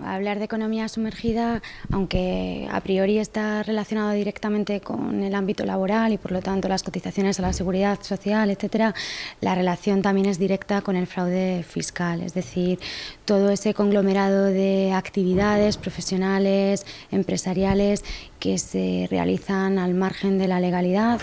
Hablar de economía sumergida, aunque a priori está relacionado directamente con el ámbito laboral y por lo tanto las cotizaciones a la seguridad social, etcétera, la relación también es directa con el fraude fiscal, es decir, todo ese conglomerado de actividades profesionales, empresariales que se realizan al margen de la legalidad,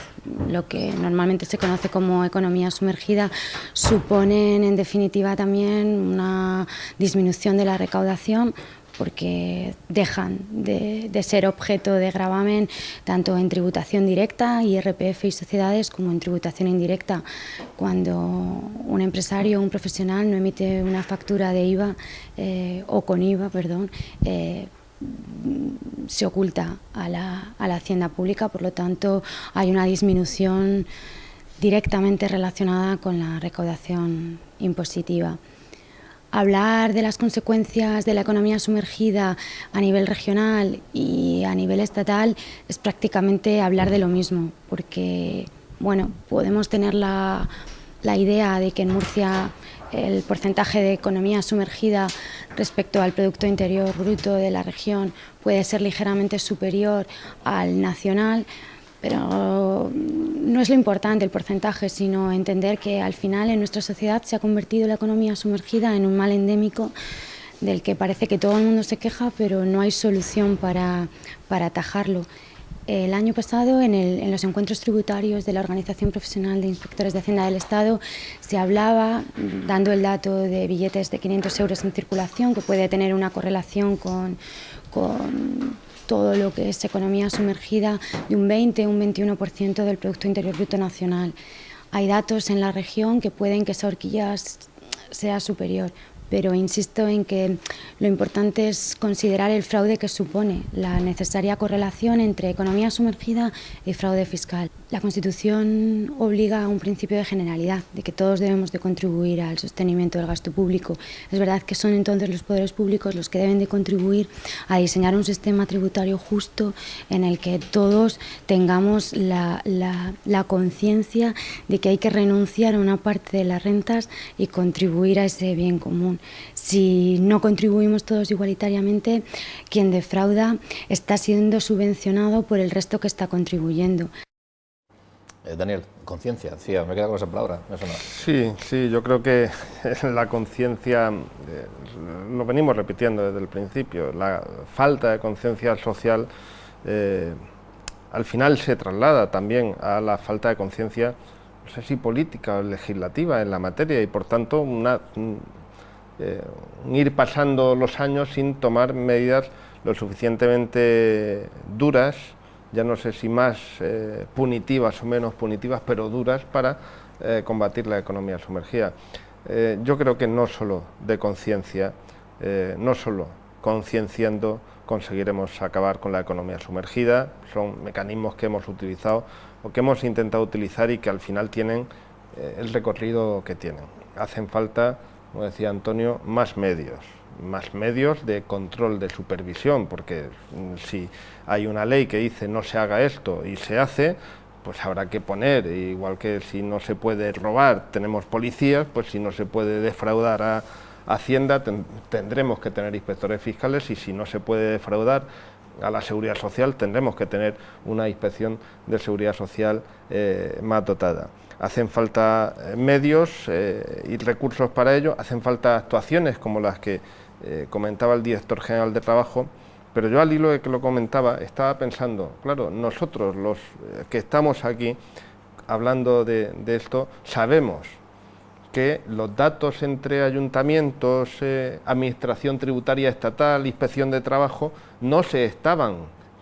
lo que normalmente se conoce como economía sumergida, suponen en definitiva también una disminución de la recaudación, porque dejan de ser objeto de gravamen tanto en tributación directa, IRPF y sociedades, como en tributación indirecta. Cuando un empresario o un profesional no emite una factura de IVA o con IVA, perdón, se oculta a la hacienda pública, por lo tanto hay una disminución directamente relacionada con la recaudación impositiva. Hablar de las consecuencias de la economía sumergida a nivel regional y a nivel estatal es prácticamente hablar de lo mismo, porque podemos tener la idea de que en Murcia el porcentaje de economía sumergida respecto al Producto Interior Bruto de la región puede ser ligeramente superior al nacional, pero no es lo importante el porcentaje, sino entender que al final en nuestra sociedad se ha convertido la economía sumergida en un mal endémico del que parece que todo el mundo se queja, pero no hay solución para atajarlo. El año pasado, en los encuentros tributarios de la Organización Profesional de Inspectores de Hacienda del Estado, se hablaba, dando el dato de billetes de 500 euros en circulación, que puede tener una correlación con todo lo que es economía sumergida, de un 20 o un 21% del Producto Interior Bruto Nacional. Hay datos en la región que pueden que esa horquilla sea superior, pero insisto en que lo importante es considerar el fraude que supone, la necesaria correlación entre economía sumergida y fraude fiscal. La Constitución obliga a un principio de generalidad, de que todos debemos de contribuir al sostenimiento del gasto público. Es verdad que son entonces los poderes públicos los que deben de contribuir a diseñar un sistema tributario justo en el que todos tengamos la conciencia de que hay que renunciar a una parte de las rentas y contribuir a ese bien común. Si no contribuimos todos igualitariamente, quien defrauda está siendo subvencionado por el resto que está contribuyendo. Daniel, conciencia, decía, me queda con esa palabra. Eso no. Sí, yo creo que la conciencia, lo venimos repitiendo desde el principio, la falta de conciencia social al final se traslada también a la falta de conciencia, no sé si política o legislativa en la materia, y por tanto ir pasando los años sin tomar medidas lo suficientemente duras, ya no sé si más punitivas o menos punitivas, pero duras para combatir la economía sumergida. Yo creo que no solo de conciencia, no solo concienciando conseguiremos acabar con la economía sumergida, son mecanismos que hemos utilizado o que hemos intentado utilizar y que al final tienen el recorrido que tienen. Hacen falta, como decía Antonio, más medios de control, de supervisión, porque si hay una ley que dice no se haga esto y se hace, pues habrá que poner, igual que si no se puede robar, tenemos policías, pues si no se puede defraudar a Hacienda, tendremos que tener inspectores fiscales, y si no se puede defraudar a la Seguridad Social, tendremos que tener una inspección de Seguridad Social más dotada. Hacen falta medios y recursos para ello, hacen falta actuaciones como las que comentaba el director general de Trabajo, pero yo al hilo de que lo comentaba estaba pensando, claro, nosotros los que estamos aquí hablando de esto, sabemos que los datos entre ayuntamientos, administración tributaria estatal, inspección de trabajo, no se estaban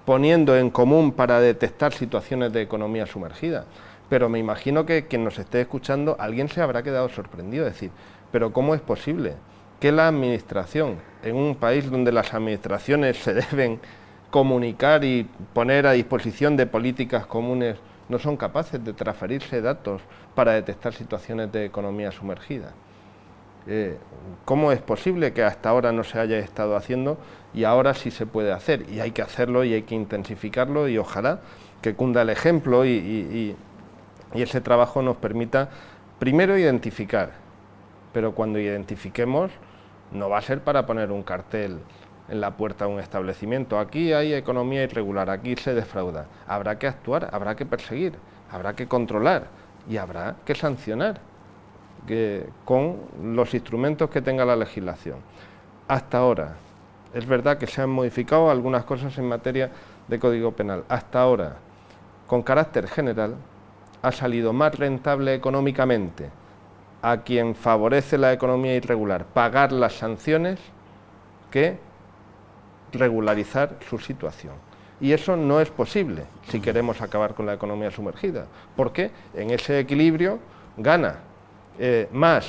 poniendo en común para detectar situaciones de economía sumergida. Pero me imagino que quien nos esté escuchando, alguien se habrá quedado sorprendido, es decir, ¿pero cómo es posible que la administración, en un país donde las administraciones se deben comunicar y poner a disposición de políticas comunes, no son capaces de transferirse datos para detectar situaciones de economía sumergida? ¿Cómo es posible que hasta ahora no se haya estado haciendo y ahora sí se puede hacer? Y hay que hacerlo y hay que intensificarlo, y ojalá que cunda el ejemplo y ese trabajo nos permita primero identificar, pero cuando identifiquemos no va a ser para poner un cartel en la puerta de un establecimiento, aquí hay economía irregular, aquí se defrauda. Habrá que actuar, habrá que perseguir, habrá que controlar y habrá que sancionar con los instrumentos que tenga la legislación. Hasta ahora, es verdad que se han modificado algunas cosas en materia de Código Penal. Hasta ahora, con carácter general, ha salido más rentable económicamente a quien favorece la economía irregular pagar las sanciones que regularizar su situación. Y eso no es posible si queremos acabar con la economía sumergida, porque en ese equilibrio gana más,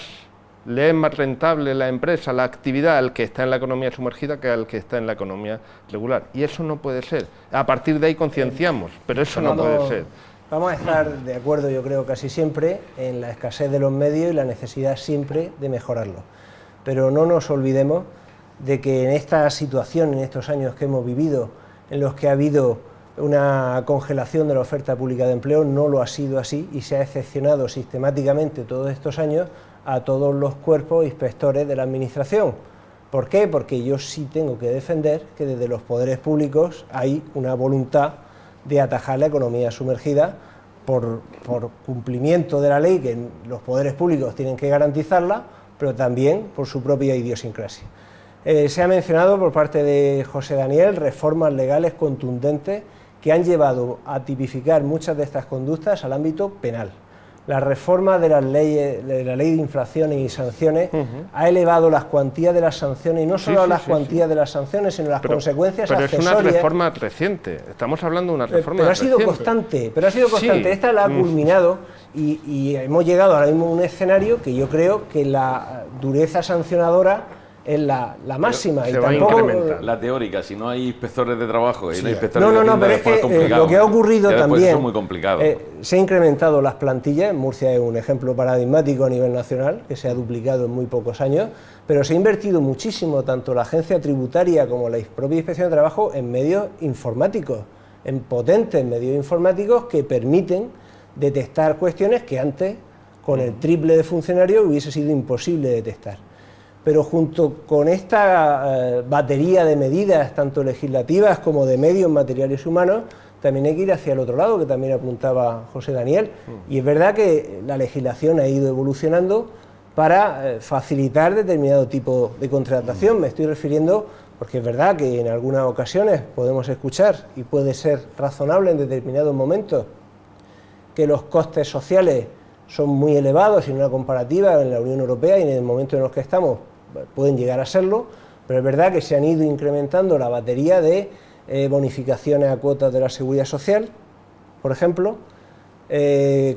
le es más rentable la empresa, la actividad, al que está en la economía sumergida que al que está en la economía regular. Y eso no puede ser. A partir de ahí concienciamos, pero eso no puede ser. Vamos a estar de acuerdo, yo creo, casi siempre en la escasez de los medios y la necesidad siempre de mejorarlos. Pero no nos olvidemos de que en esta situación, en estos años que hemos vivido, en los que ha habido una congelación de la oferta pública de empleo, no lo ha sido así y se ha excepcionado sistemáticamente todos estos años a todos los cuerpos inspectores de la Administración. ¿Por qué? Porque yo sí tengo que defender que desde los poderes públicos hay una voluntad de atajar la economía sumergida por cumplimiento de la ley, que los poderes públicos tienen que garantizarla, pero también por su propia idiosincrasia. Se ha mencionado por parte de José Daniel reformas legales contundentes que han llevado a tipificar muchas de estas conductas al ámbito penal. La reforma de la ley de infracciones y sanciones ha elevado las cuantías de las sanciones, y no solo las cuantías de las sanciones, sino las consecuencias accesorias. Pero es una reforma reciente, estamos hablando de una reforma reciente. Pero ha sido constante, esta la ha culminado y hemos llegado ahora mismo a un escenario que yo creo que la dureza sancionadora es la máxima. Se va a incrementar. La teórica, si no hay inspectores de trabajo y no hay inspectores No, de no, Hacienda, pero es después que complicado. lo que ha ocurrido Ya después también, eso es muy complicado. se han incrementado las plantillas, en Murcia es un ejemplo paradigmático a nivel nacional, que se ha duplicado en muy pocos años, pero se ha invertido muchísimo, tanto la agencia tributaria como la propia inspección de trabajo, en medios informáticos, en potentes medios informáticos que permiten detectar cuestiones que antes, con el triple de funcionarios, hubiese sido imposible detectar. Pero junto con esta batería de medidas, tanto legislativas como de medios materiales y humanos, también hay que ir hacia el otro lado, que también apuntaba José Daniel, y es verdad que la legislación ha ido evolucionando para facilitar determinado tipo de contratación. Me estoy refiriendo, porque es verdad que en algunas ocasiones podemos escuchar, y puede ser razonable en determinados momentos, que los costes sociales son muy elevados en una comparativa en la Unión Europea y en el momento en el que estamos pueden llegar a serlo, pero es verdad que se han ido incrementando la batería de bonificaciones a cuotas de la Seguridad Social, por ejemplo,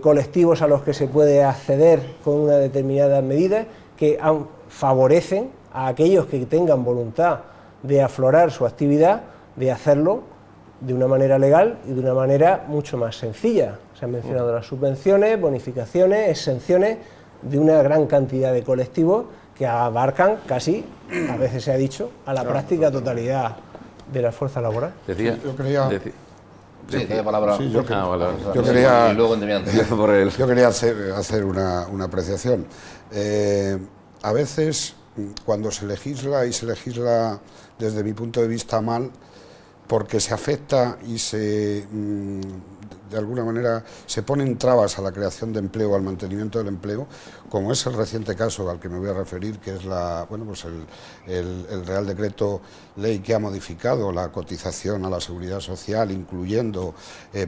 colectivos a los que se puede acceder con una determinada medida que favorecen a aquellos que tengan voluntad de aflorar su actividad, de hacerlo de una manera legal y de una manera mucho más sencilla. Se han mencionado las subvenciones, bonificaciones, exenciones de una gran cantidad de colectivos que abarcan casi, a veces se ha dicho, a la práctica totalidad de la fuerza laboral. Decía, Yo quería... Sí, tiene palabra. Sí, yo Yo quería- y luego Endemiante. Yo quería hacer una apreciación. A veces, cuando se legisla, y se legisla desde mi punto de vista mal, porque se afecta y de alguna manera se ponen trabas a la creación de empleo, al mantenimiento del empleo, como es el reciente caso al que me voy a referir, que es el Real Decreto Ley que ha modificado la cotización a la Seguridad Social, incluyendo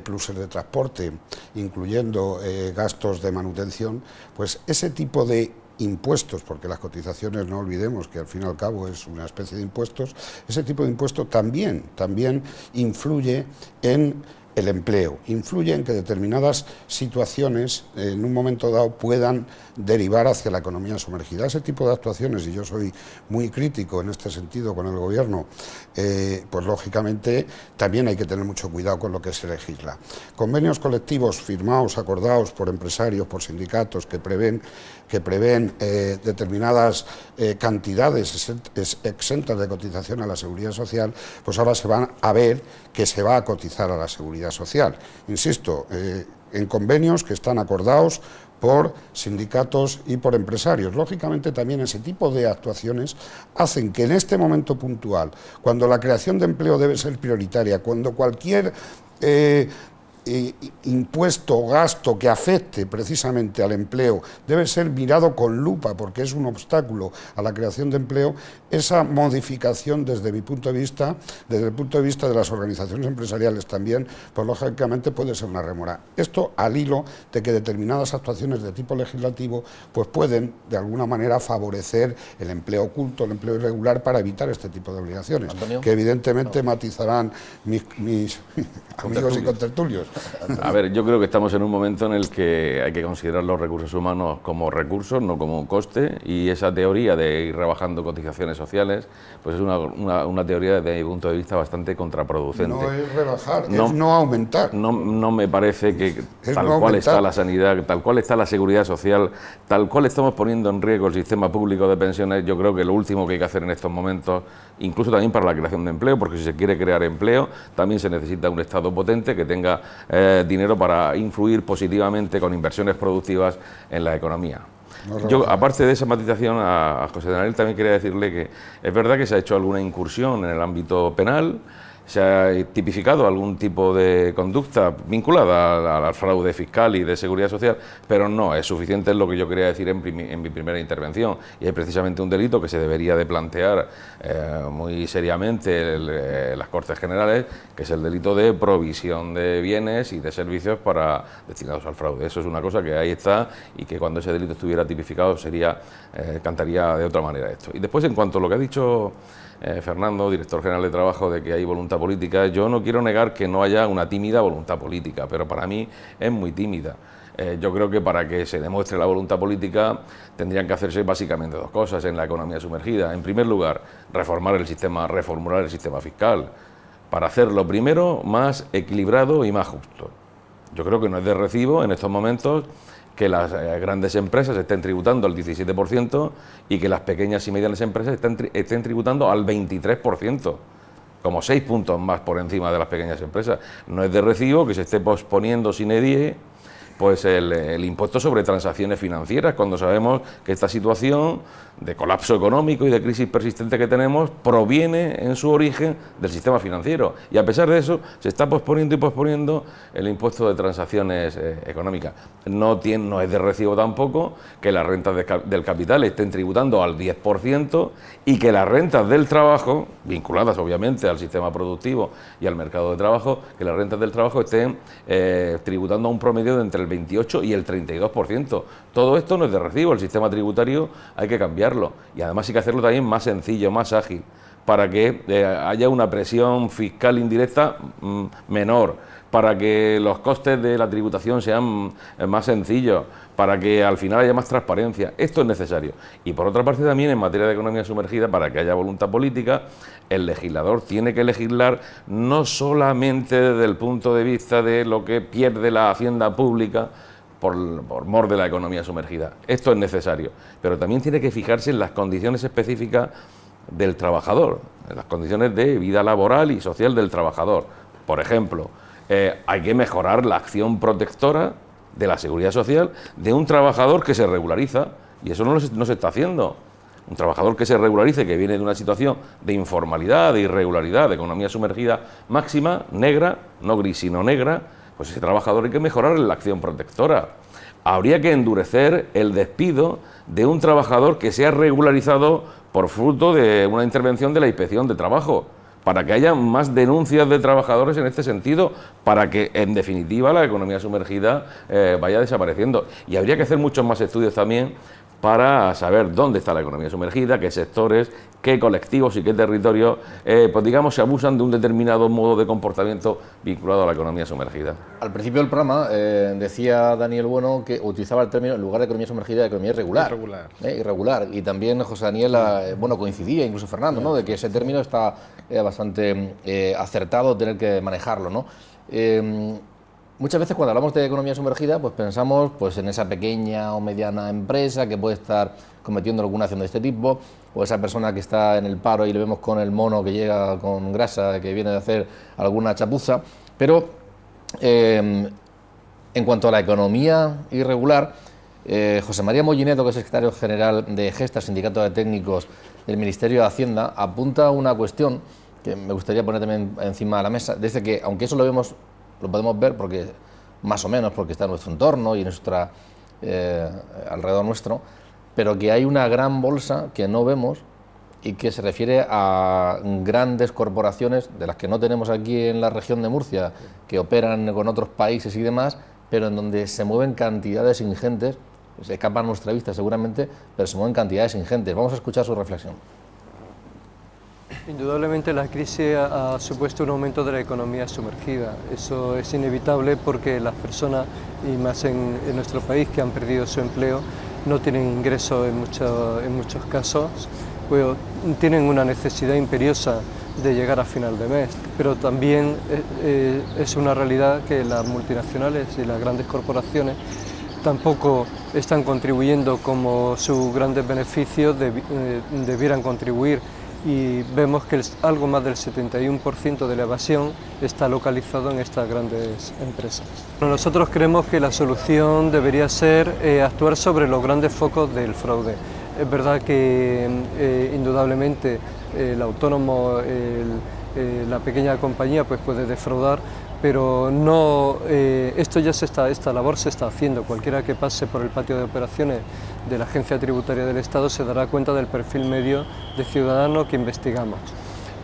pluses de transporte, incluyendo gastos de manutención. Pues ese tipo de impuestos, porque las cotizaciones, no olvidemos que al fin y al cabo es una especie de impuestos, ese tipo de impuestos también influye en el empleo, influye en que determinadas situaciones en un momento dado puedan derivar hacia la economía sumergida. Ese tipo de actuaciones, y yo soy muy crítico en este sentido con el Gobierno, pues lógicamente también hay que tener mucho cuidado con lo que se legisla. Convenios colectivos firmados, acordados por empresarios, por sindicatos, que prevén determinadas cantidades exentas de cotización a la Seguridad Social, pues ahora se van a ver que se va a cotizar a la Seguridad Social. Insisto, en convenios que están acordados por sindicatos y por empresarios. Lógicamente también ese tipo de actuaciones hacen que en este momento puntual, cuando la creación de empleo debe ser prioritaria, cuando cualquier impuesto o gasto que afecte precisamente al empleo debe ser mirado con lupa porque es un obstáculo a la creación de empleo, esa modificación desde mi punto de vista, desde el punto de vista de las organizaciones empresariales también, pues lógicamente puede ser una rémora. Esto al hilo de que determinadas actuaciones de tipo legislativo pues pueden de alguna manera favorecer el empleo oculto, el empleo irregular, para evitar este tipo de obligaciones, Antonio, que evidentemente matizarán mis amigos y contertulios. A ver, yo creo que estamos en un momento en el que hay que considerar los recursos humanos como recursos, no como un coste, y esa teoría de ir rebajando cotizaciones sociales, pues es una teoría desde mi punto de vista bastante contraproducente. No es rebajar, No, es no aumentar. No me parece que tal no cual aumentar. está la sanidad, tal cual está la seguridad social, tal cual estamos poniendo en riesgo el sistema público de pensiones. Yo creo que lo último que hay que hacer en estos momentos, incluso también para la creación de empleo, porque si se quiere crear empleo, también se necesita un Estado potente que tenga dinero para influir positivamente con inversiones productivas en la economía. Yo, aparte de esa matización, a José Daniel también quería decirle que es verdad que se ha hecho alguna incursión en el ámbito penal, se ha tipificado algún tipo de conducta vinculada al fraude fiscal y de seguridad social, pero no es suficiente, es lo que yo quería decir en mi primera intervención, y es precisamente un delito que se debería de plantear muy seriamente las Cortes Generales, que es el delito de provisión de bienes y de servicios destinados al fraude. Eso es una cosa que ahí está, y que cuando ese delito estuviera tipificado cantaría de otra manera esto. Y después, en cuanto a lo que ha dicho Fernando, director general de Trabajo, de que hay voluntad política, yo no quiero negar que no haya una tímida voluntad política, pero para mí es muy tímida. Yo creo que para que se demuestre la voluntad política tendrían que hacerse básicamente dos cosas en la economía sumergida. En primer lugar, reformular el sistema fiscal, para hacerlo primero más equilibrado y más justo. Yo creo que no es de recibo en estos momentos que las grandes empresas estén tributando al 17% y que las pequeñas y medianas empresas estén tributando al 23%. Como 6 puntos más por encima de las pequeñas empresas. No es de recibo que se esté posponiendo sine die pues el impuesto sobre transacciones financieras, cuando sabemos que esta situación de colapso económico y de crisis persistente que tenemos proviene en su origen del sistema financiero. Y a pesar de eso, se está posponiendo y posponiendo el impuesto de transacciones económicas. No es de recibo tampoco que las rentas del capital estén tributando al 10% y que las rentas del trabajo, vinculadas obviamente al sistema productivo y al mercado de trabajo, que las rentas del trabajo estén tributando a un promedio de entre el 28 y el 32%. Todo esto no es de recibo, el sistema tributario hay que cambiarlo y además hay que hacerlo también más sencillo, más ágil, para que haya una presión fiscal indirecta menor, para que los costes de la tributación sean más sencillos, para que al final haya más transparencia. Esto es necesario. Y por otra parte también en materia de economía sumergida, para que haya voluntad política, el legislador tiene que legislar no solamente desde el punto de vista de lo que pierde la hacienda pública por mor de la economía sumergida. Esto es necesario, pero también tiene que fijarse en las condiciones específicas del trabajador, en las condiciones de vida laboral y social del trabajador. Por ejemplo, hay que mejorar la acción protectora de la seguridad social de un trabajador que se regulariza, y eso no se está haciendo. Un trabajador que se regularice, que viene de una situación de informalidad, de irregularidad, de economía sumergida máxima, negra, no gris sino negra, pues ese trabajador hay que mejorar la acción protectora. Habría que endurecer el despido de un trabajador que sea regularizado por fruto de una intervención de la Inspección de Trabajo, para que haya más denuncias de trabajadores en este sentido, para que en definitiva la economía sumergida vaya desapareciendo. Y habría que hacer muchos más estudios también para saber dónde está la economía sumergida, qué sectores, qué colectivos y qué territorios, pues digamos, se abusan de un determinado modo de comportamiento vinculado a la economía sumergida. Al principio del programa decía Daniel Bueno que utilizaba el término, en lugar de economía sumergida, de economía irregular. Irregular. Y también José Daniel, coincidía, incluso Fernando, ¿no?, de que ese término está bastante acertado tener que manejarlo, ¿no? Muchas veces cuando hablamos de economía sumergida, pues pensamos pues en esa pequeña o mediana empresa que puede estar cometiendo alguna acción de este tipo, o esa persona que está en el paro y le vemos con el mono que llega con grasa, que viene de hacer alguna chapuza. Pero en cuanto a la economía irregular, José María Mollinedo, que es secretario general de Gesta, Sindicato de Técnicos del Ministerio de Hacienda, apunta a una cuestión que me gustaría poner también encima de la mesa. Dice que, aunque eso lo podemos ver porque más o menos porque está en nuestro entorno y alrededor nuestro, pero que hay una gran bolsa que no vemos y que se refiere a grandes corporaciones de las que no tenemos aquí en la región de Murcia, que operan con otros países y demás, pero en donde se mueven cantidades ingentes, se escapan a nuestra vista seguramente, pero se mueven cantidades ingentes. Vamos a escuchar su reflexión. Indudablemente la crisis ha supuesto un aumento de la economía sumergida. Eso es inevitable porque las personas, y más en nuestro país, que han perdido su empleo, no tienen ingresos en muchos casos, pues tienen una necesidad imperiosa de llegar a final de mes. Pero también es una realidad que las multinacionales y las grandes corporaciones tampoco están contribuyendo como sus grandes beneficios debieran contribuir. Y vemos que algo más del 71% de la evasión está localizado en estas grandes empresas. Nosotros creemos que la solución debería ser actuar sobre los grandes focos del fraude. Es verdad que indudablemente el autónomo, la pequeña compañía pues puede defraudar, pero no, esta labor se está haciendo. Cualquiera que pase por el patio de operaciones de la Agencia Tributaria del Estado se dará cuenta del perfil medio de ciudadano que investigamos.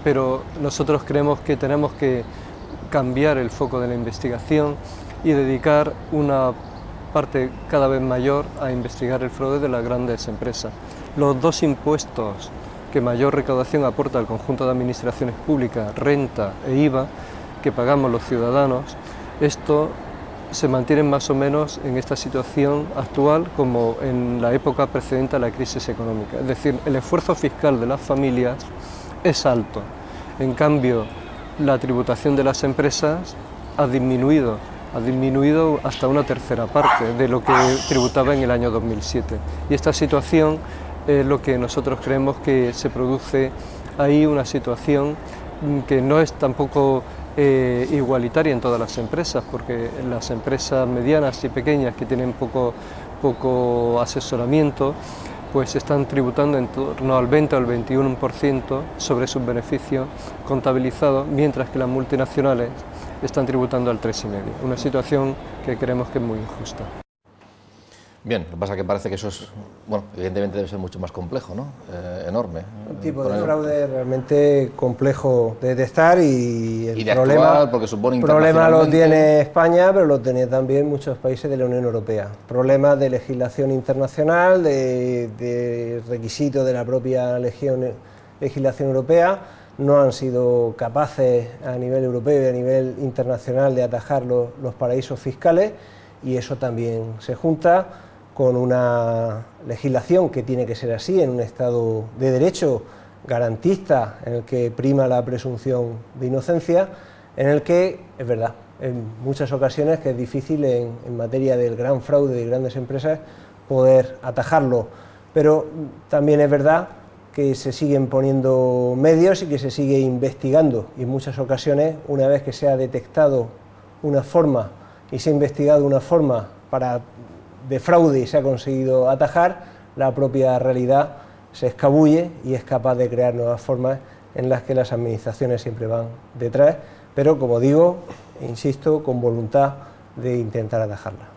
Pero nosotros creemos que tenemos que cambiar el foco de la investigación y dedicar una parte cada vez mayor a investigar el fraude de las grandes empresas. Los dos impuestos que mayor recaudación aporta al conjunto de administraciones públicas, renta e IVA, que pagamos los ciudadanos, esto se mantienen más o menos en esta situación actual como en la época precedente a la crisis económica. Es decir, el esfuerzo fiscal de las familias es alto. En cambio, la tributación de las empresas ha disminuido hasta una tercera parte de lo que tributaba en el año 2007. Y esta situación es lo que nosotros creemos que se produce ahí, una situación que no es tampoco igualitaria en todas las empresas, porque las empresas medianas y pequeñas que tienen poco asesoramiento, pues están tributando en torno al 20 o al 21% sobre sus beneficios contabilizados, mientras que las multinacionales están tributando al 3,5%. Una situación que creemos que es muy injusta. Bien, lo que pasa es que parece que eso es, bueno, evidentemente debe ser mucho más complejo, ¿no? Enorme. Un tipo de fraude realmente complejo de detectar y el problema, porque supone problema lo tiene España, pero lo tiene también muchos países de la Unión Europea. Problemas de legislación internacional, de requisitos de la propia legislación europea, no han sido capaces a nivel europeo y a nivel internacional de atajar los paraísos fiscales, y eso también se junta con una legislación que tiene que ser así en un Estado de Derecho garantista, en el que prima la presunción de inocencia, en el que, es verdad, en muchas ocasiones que es difícil en materia del gran fraude de grandes empresas poder atajarlo, pero también es verdad que se siguen poniendo medios y que se sigue investigando, y en muchas ocasiones, una vez que se ha detectado una forma y se ha investigado una forma de fraude y se ha conseguido atajar, la propia realidad se escabulle y es capaz de crear nuevas formas en las que las administraciones siempre van detrás, pero como digo, insisto, con voluntad de intentar atajarla.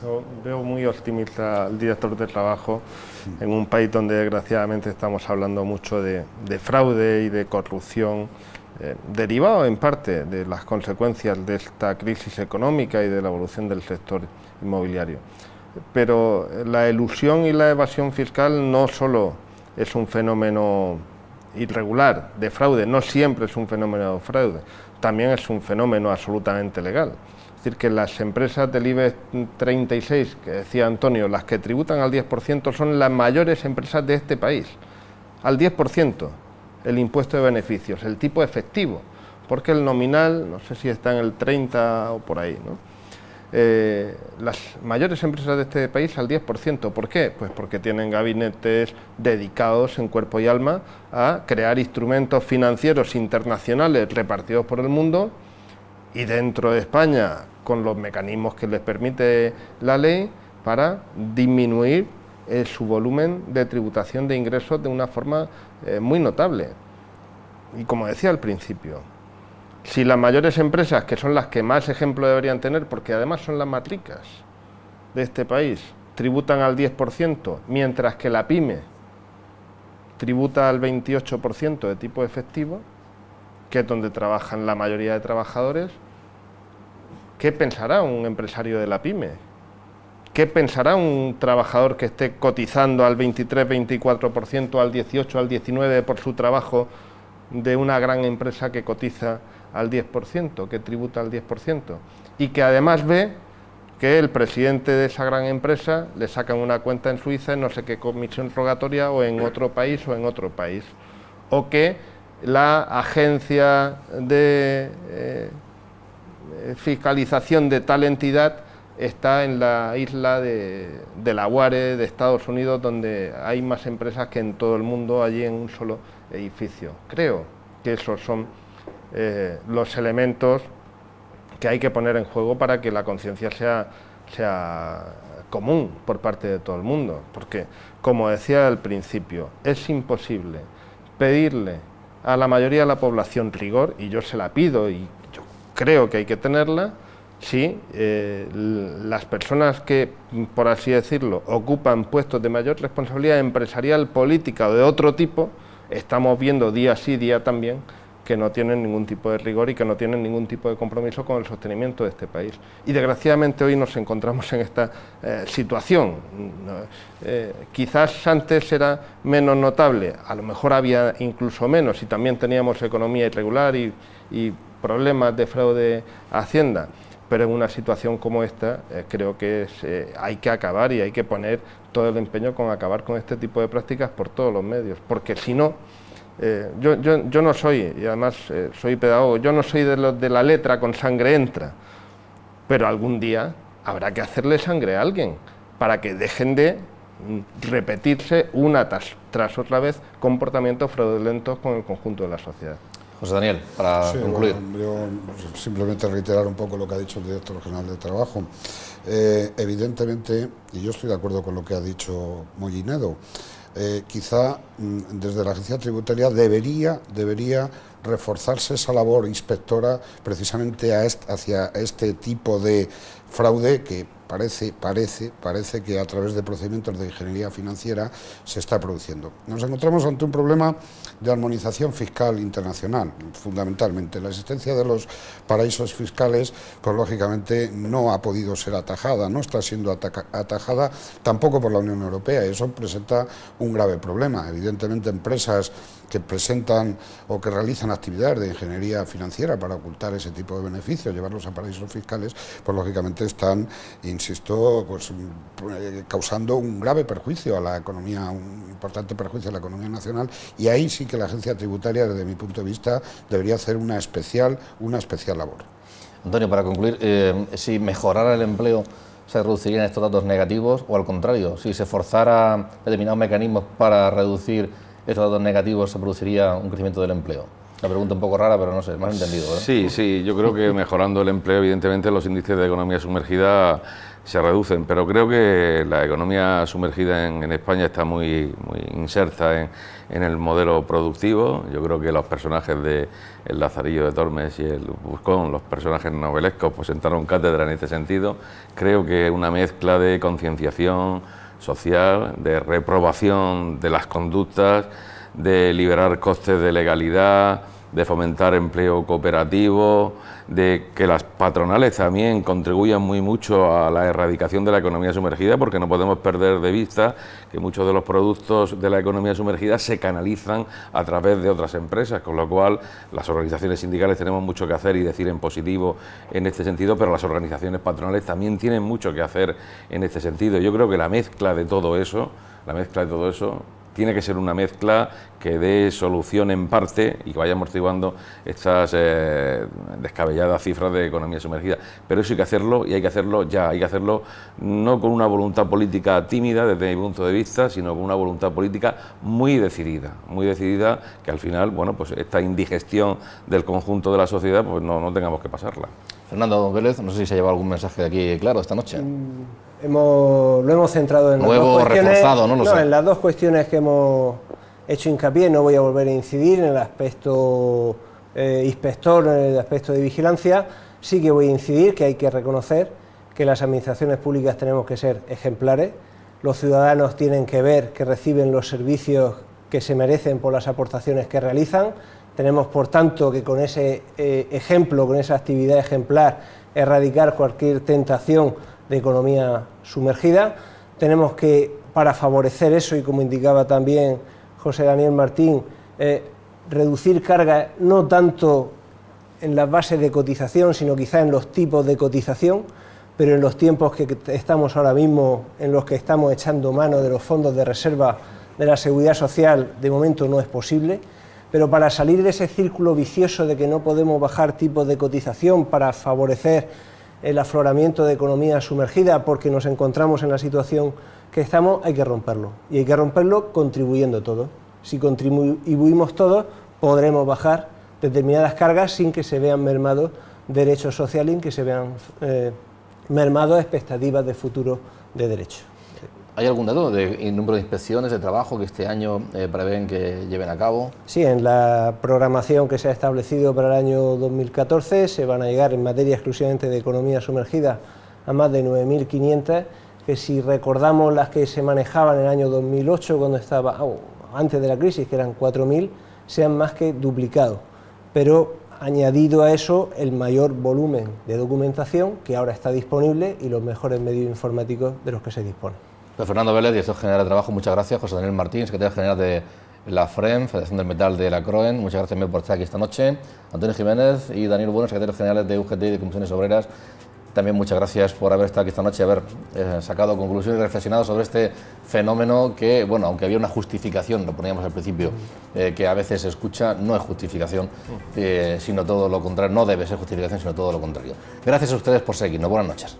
Yo veo muy optimista al director de trabajo en un país donde desgraciadamente estamos hablando mucho de fraude y de corrupción, derivado en parte de las consecuencias de esta crisis económica y de la evolución del sector inmobiliario. Pero la elusión y la evasión fiscal no solo es un fenómeno irregular de fraude, no siempre es un fenómeno de fraude, también es un fenómeno absolutamente legal. Es decir, que las empresas del IBEX 36, que decía Antonio, las que tributan al 10%, son las mayores empresas de este país, al 10%. El impuesto de beneficios, el tipo efectivo, porque el nominal, no sé si está en el 30 o por ahí, ¿no? Las mayores empresas de este país al 10%, ¿por qué? Pues porque tienen gabinetes dedicados en cuerpo y alma a crear instrumentos financieros internacionales repartidos por el mundo y dentro de España con los mecanismos que les permite la ley para disminuir su volumen de tributación de ingresos de una forma muy notable. Y como decía al principio, si las mayores empresas, que son las que más ejemplo deberían tener, porque además son las más ricas de este país, tributan al 10%, mientras que la pyme tributa al 28% de tipo efectivo, que es donde trabajan la mayoría de trabajadores, ¿qué pensará un empresario de la pyme? ¿Qué pensará un trabajador que esté cotizando al 23, 24%, al 18, al 19% por su trabajo de una gran empresa que cotiza al 10%, que tributa al 10%? Y que además ve que el presidente de esa gran empresa le sacan una cuenta en Suiza en no sé qué comisión rogatoria o en otro país, o que la agencia de fiscalización de tal entidad está en la isla de Delaware, de Estados Unidos, donde hay más empresas que en todo el mundo, allí en un solo edificio. Creo que esos son los elementos que hay que poner en juego para que la conciencia sea común por parte de todo el mundo, porque, como decía al principio, es imposible pedirle a la mayoría de la población rigor, y yo se la pido y yo creo que hay que tenerla, si las personas que, por así decirlo, ocupan puestos de mayor responsabilidad empresarial, política o de otro tipo, estamos viendo día sí, día también, que no tienen ningún tipo de rigor y que no tienen ningún tipo de compromiso con el sostenimiento de este país. Y desgraciadamente hoy nos encontramos en esta situación. Quizás antes era menos notable, a lo mejor había incluso menos y también teníamos economía irregular y problemas de fraude a Hacienda, pero en una situación como esta creo que hay que acabar y hay que poner todo el empeño con acabar con este tipo de prácticas por todos los medios, porque si no, yo no soy, y además soy pedagogo, yo no soy de los de la letra con sangre entra, pero algún día habrá que hacerle sangre a alguien para que dejen de repetirse una tras otra vez comportamientos fraudulentos con el conjunto de la sociedad. José Daniel, para concluir. Bueno, yo simplemente reiterar un poco lo que ha dicho el director general de Trabajo. Evidentemente, y yo estoy de acuerdo con lo que ha dicho Mollinedo, quizá desde la agencia tributaria debería reforzarse esa labor inspectora precisamente hacia este tipo de fraude que parece que a través de procedimientos de ingeniería financiera se está produciendo. Nos encontramos ante un problema de armonización fiscal internacional, fundamentalmente. La existencia de los paraísos fiscales, pues lógicamente no ha podido ser atajada, no está siendo atajada tampoco por la Unión Europea, y eso presenta un grave problema. Evidentemente, empresas que presentan o que realizan actividades de ingeniería financiera para ocultar ese tipo de beneficios, llevarlos a paraísos fiscales, pues lógicamente están, insisto, pues causando un grave perjuicio a la economía, un importante perjuicio a la economía nacional, y ahí sí que la agencia tributaria, desde mi punto de vista, debería hacer una especial labor. Antonio, para concluir, si mejorara el empleo, ¿se reducirían estos datos negativos o al contrario, si se forzara determinados mecanismos para reducir estos datos negativos, se produciría un crecimiento del empleo? La pregunta un poco rara, pero no sé, me has entendido, ¿eh? Sí, yo creo que mejorando el empleo, evidentemente, los índices de economía sumergida se reducen, pero creo que la economía sumergida en España está muy inserta en el modelo productivo. Yo creo que los personajes de El Lazarillo de Tormes y el Buscón, los personajes novelescos, pues sentaron cátedra en este sentido. Creo que una mezcla de concienciación social, de reprobación de las conductas, de liberar costes de legalidad, de fomentar empleo cooperativo, de que las patronales también contribuyan muy mucho a la erradicación de la economía sumergida, porque no podemos perder de vista que muchos de los productos de la economía sumergida se canalizan a través de otras empresas, con lo cual las organizaciones sindicales tenemos mucho que hacer y decir en positivo en este sentido, pero las organizaciones patronales también tienen mucho que hacer en este sentido. Yo creo que la mezcla de todo eso tiene que ser una mezcla que dé solución en parte y que vaya amortiguando estas descabelladas cifras de economía sumergida. Pero eso hay que hacerlo, y hay que hacerlo ya, hay que hacerlo no con una voluntad política tímida desde mi punto de vista, sino con una voluntad política muy decidida, que al final, bueno, pues esta indigestión del conjunto de la sociedad, pues no tengamos que pasarla. Fernando Vélez, no sé si se ha llevado algún mensaje de aquí claro esta noche. Lo hemos centrado en nuevo, reforzado, no lo sé. En las dos cuestiones que hemos hecho hincapié. No voy a volver a incidir en el aspecto inspector, en el aspecto de vigilancia. Sí que voy a incidir que hay que reconocer que las administraciones públicas tenemos que ser ejemplares. Los ciudadanos tienen que ver que reciben los servicios que se merecen por las aportaciones que realizan. Tenemos, por tanto, que con ese ejemplo, con esa actividad ejemplar, erradicar cualquier tentación de economía sumergida. Tenemos que, para favorecer eso, y como indicaba también José Daniel Martín, reducir cargas no tanto en las bases de cotización, sino quizá en los tipos de cotización, pero en los tiempos que estamos ahora mismo, en los que estamos echando mano de los fondos de reserva de la Seguridad Social, de momento no es posible. Pero para salir de ese círculo vicioso de que no podemos bajar tipos de cotización para favorecer el afloramiento de economía sumergida porque nos encontramos en la situación que estamos, hay que romperlo. Y hay que romperlo contribuyendo todos. Si contribuimos todos, podremos bajar determinadas cargas sin que se vean mermados derechos sociales, sin que se vean mermados expectativas de futuro de derechos. ¿Hay algún dato de número de inspecciones de trabajo que este año prevén que lleven a cabo? Sí, en la programación que se ha establecido para el año 2014 se van a llegar en materia exclusivamente de economía sumergida a más de 9.500, que si recordamos las que se manejaban en el año 2008, cuando estaba antes de la crisis, que eran 4.000, se han más que duplicado. Pero añadido a eso el mayor volumen de documentación que ahora está disponible y los mejores medios informáticos de los que se disponen. Pues Fernando Vélez, director general de Trabajo, muchas gracias. José Daniel Martín, secretario general de la FREM, Federación del Metal de la CROEN, muchas gracias por estar aquí esta noche. Antonio Jiménez y Daniel Bueno, secretarios generales de UGT y de Comisiones Obreras, También muchas gracias por haber estado aquí esta noche, haber sacado conclusiones y reflexionado sobre este fenómeno que, bueno, aunque había una justificación, lo poníamos al principio, que a veces se escucha, no es justificación, sino todo lo contrario, no debe ser justificación, sino todo lo contrario. Gracias a ustedes por seguirnos. Buenas noches.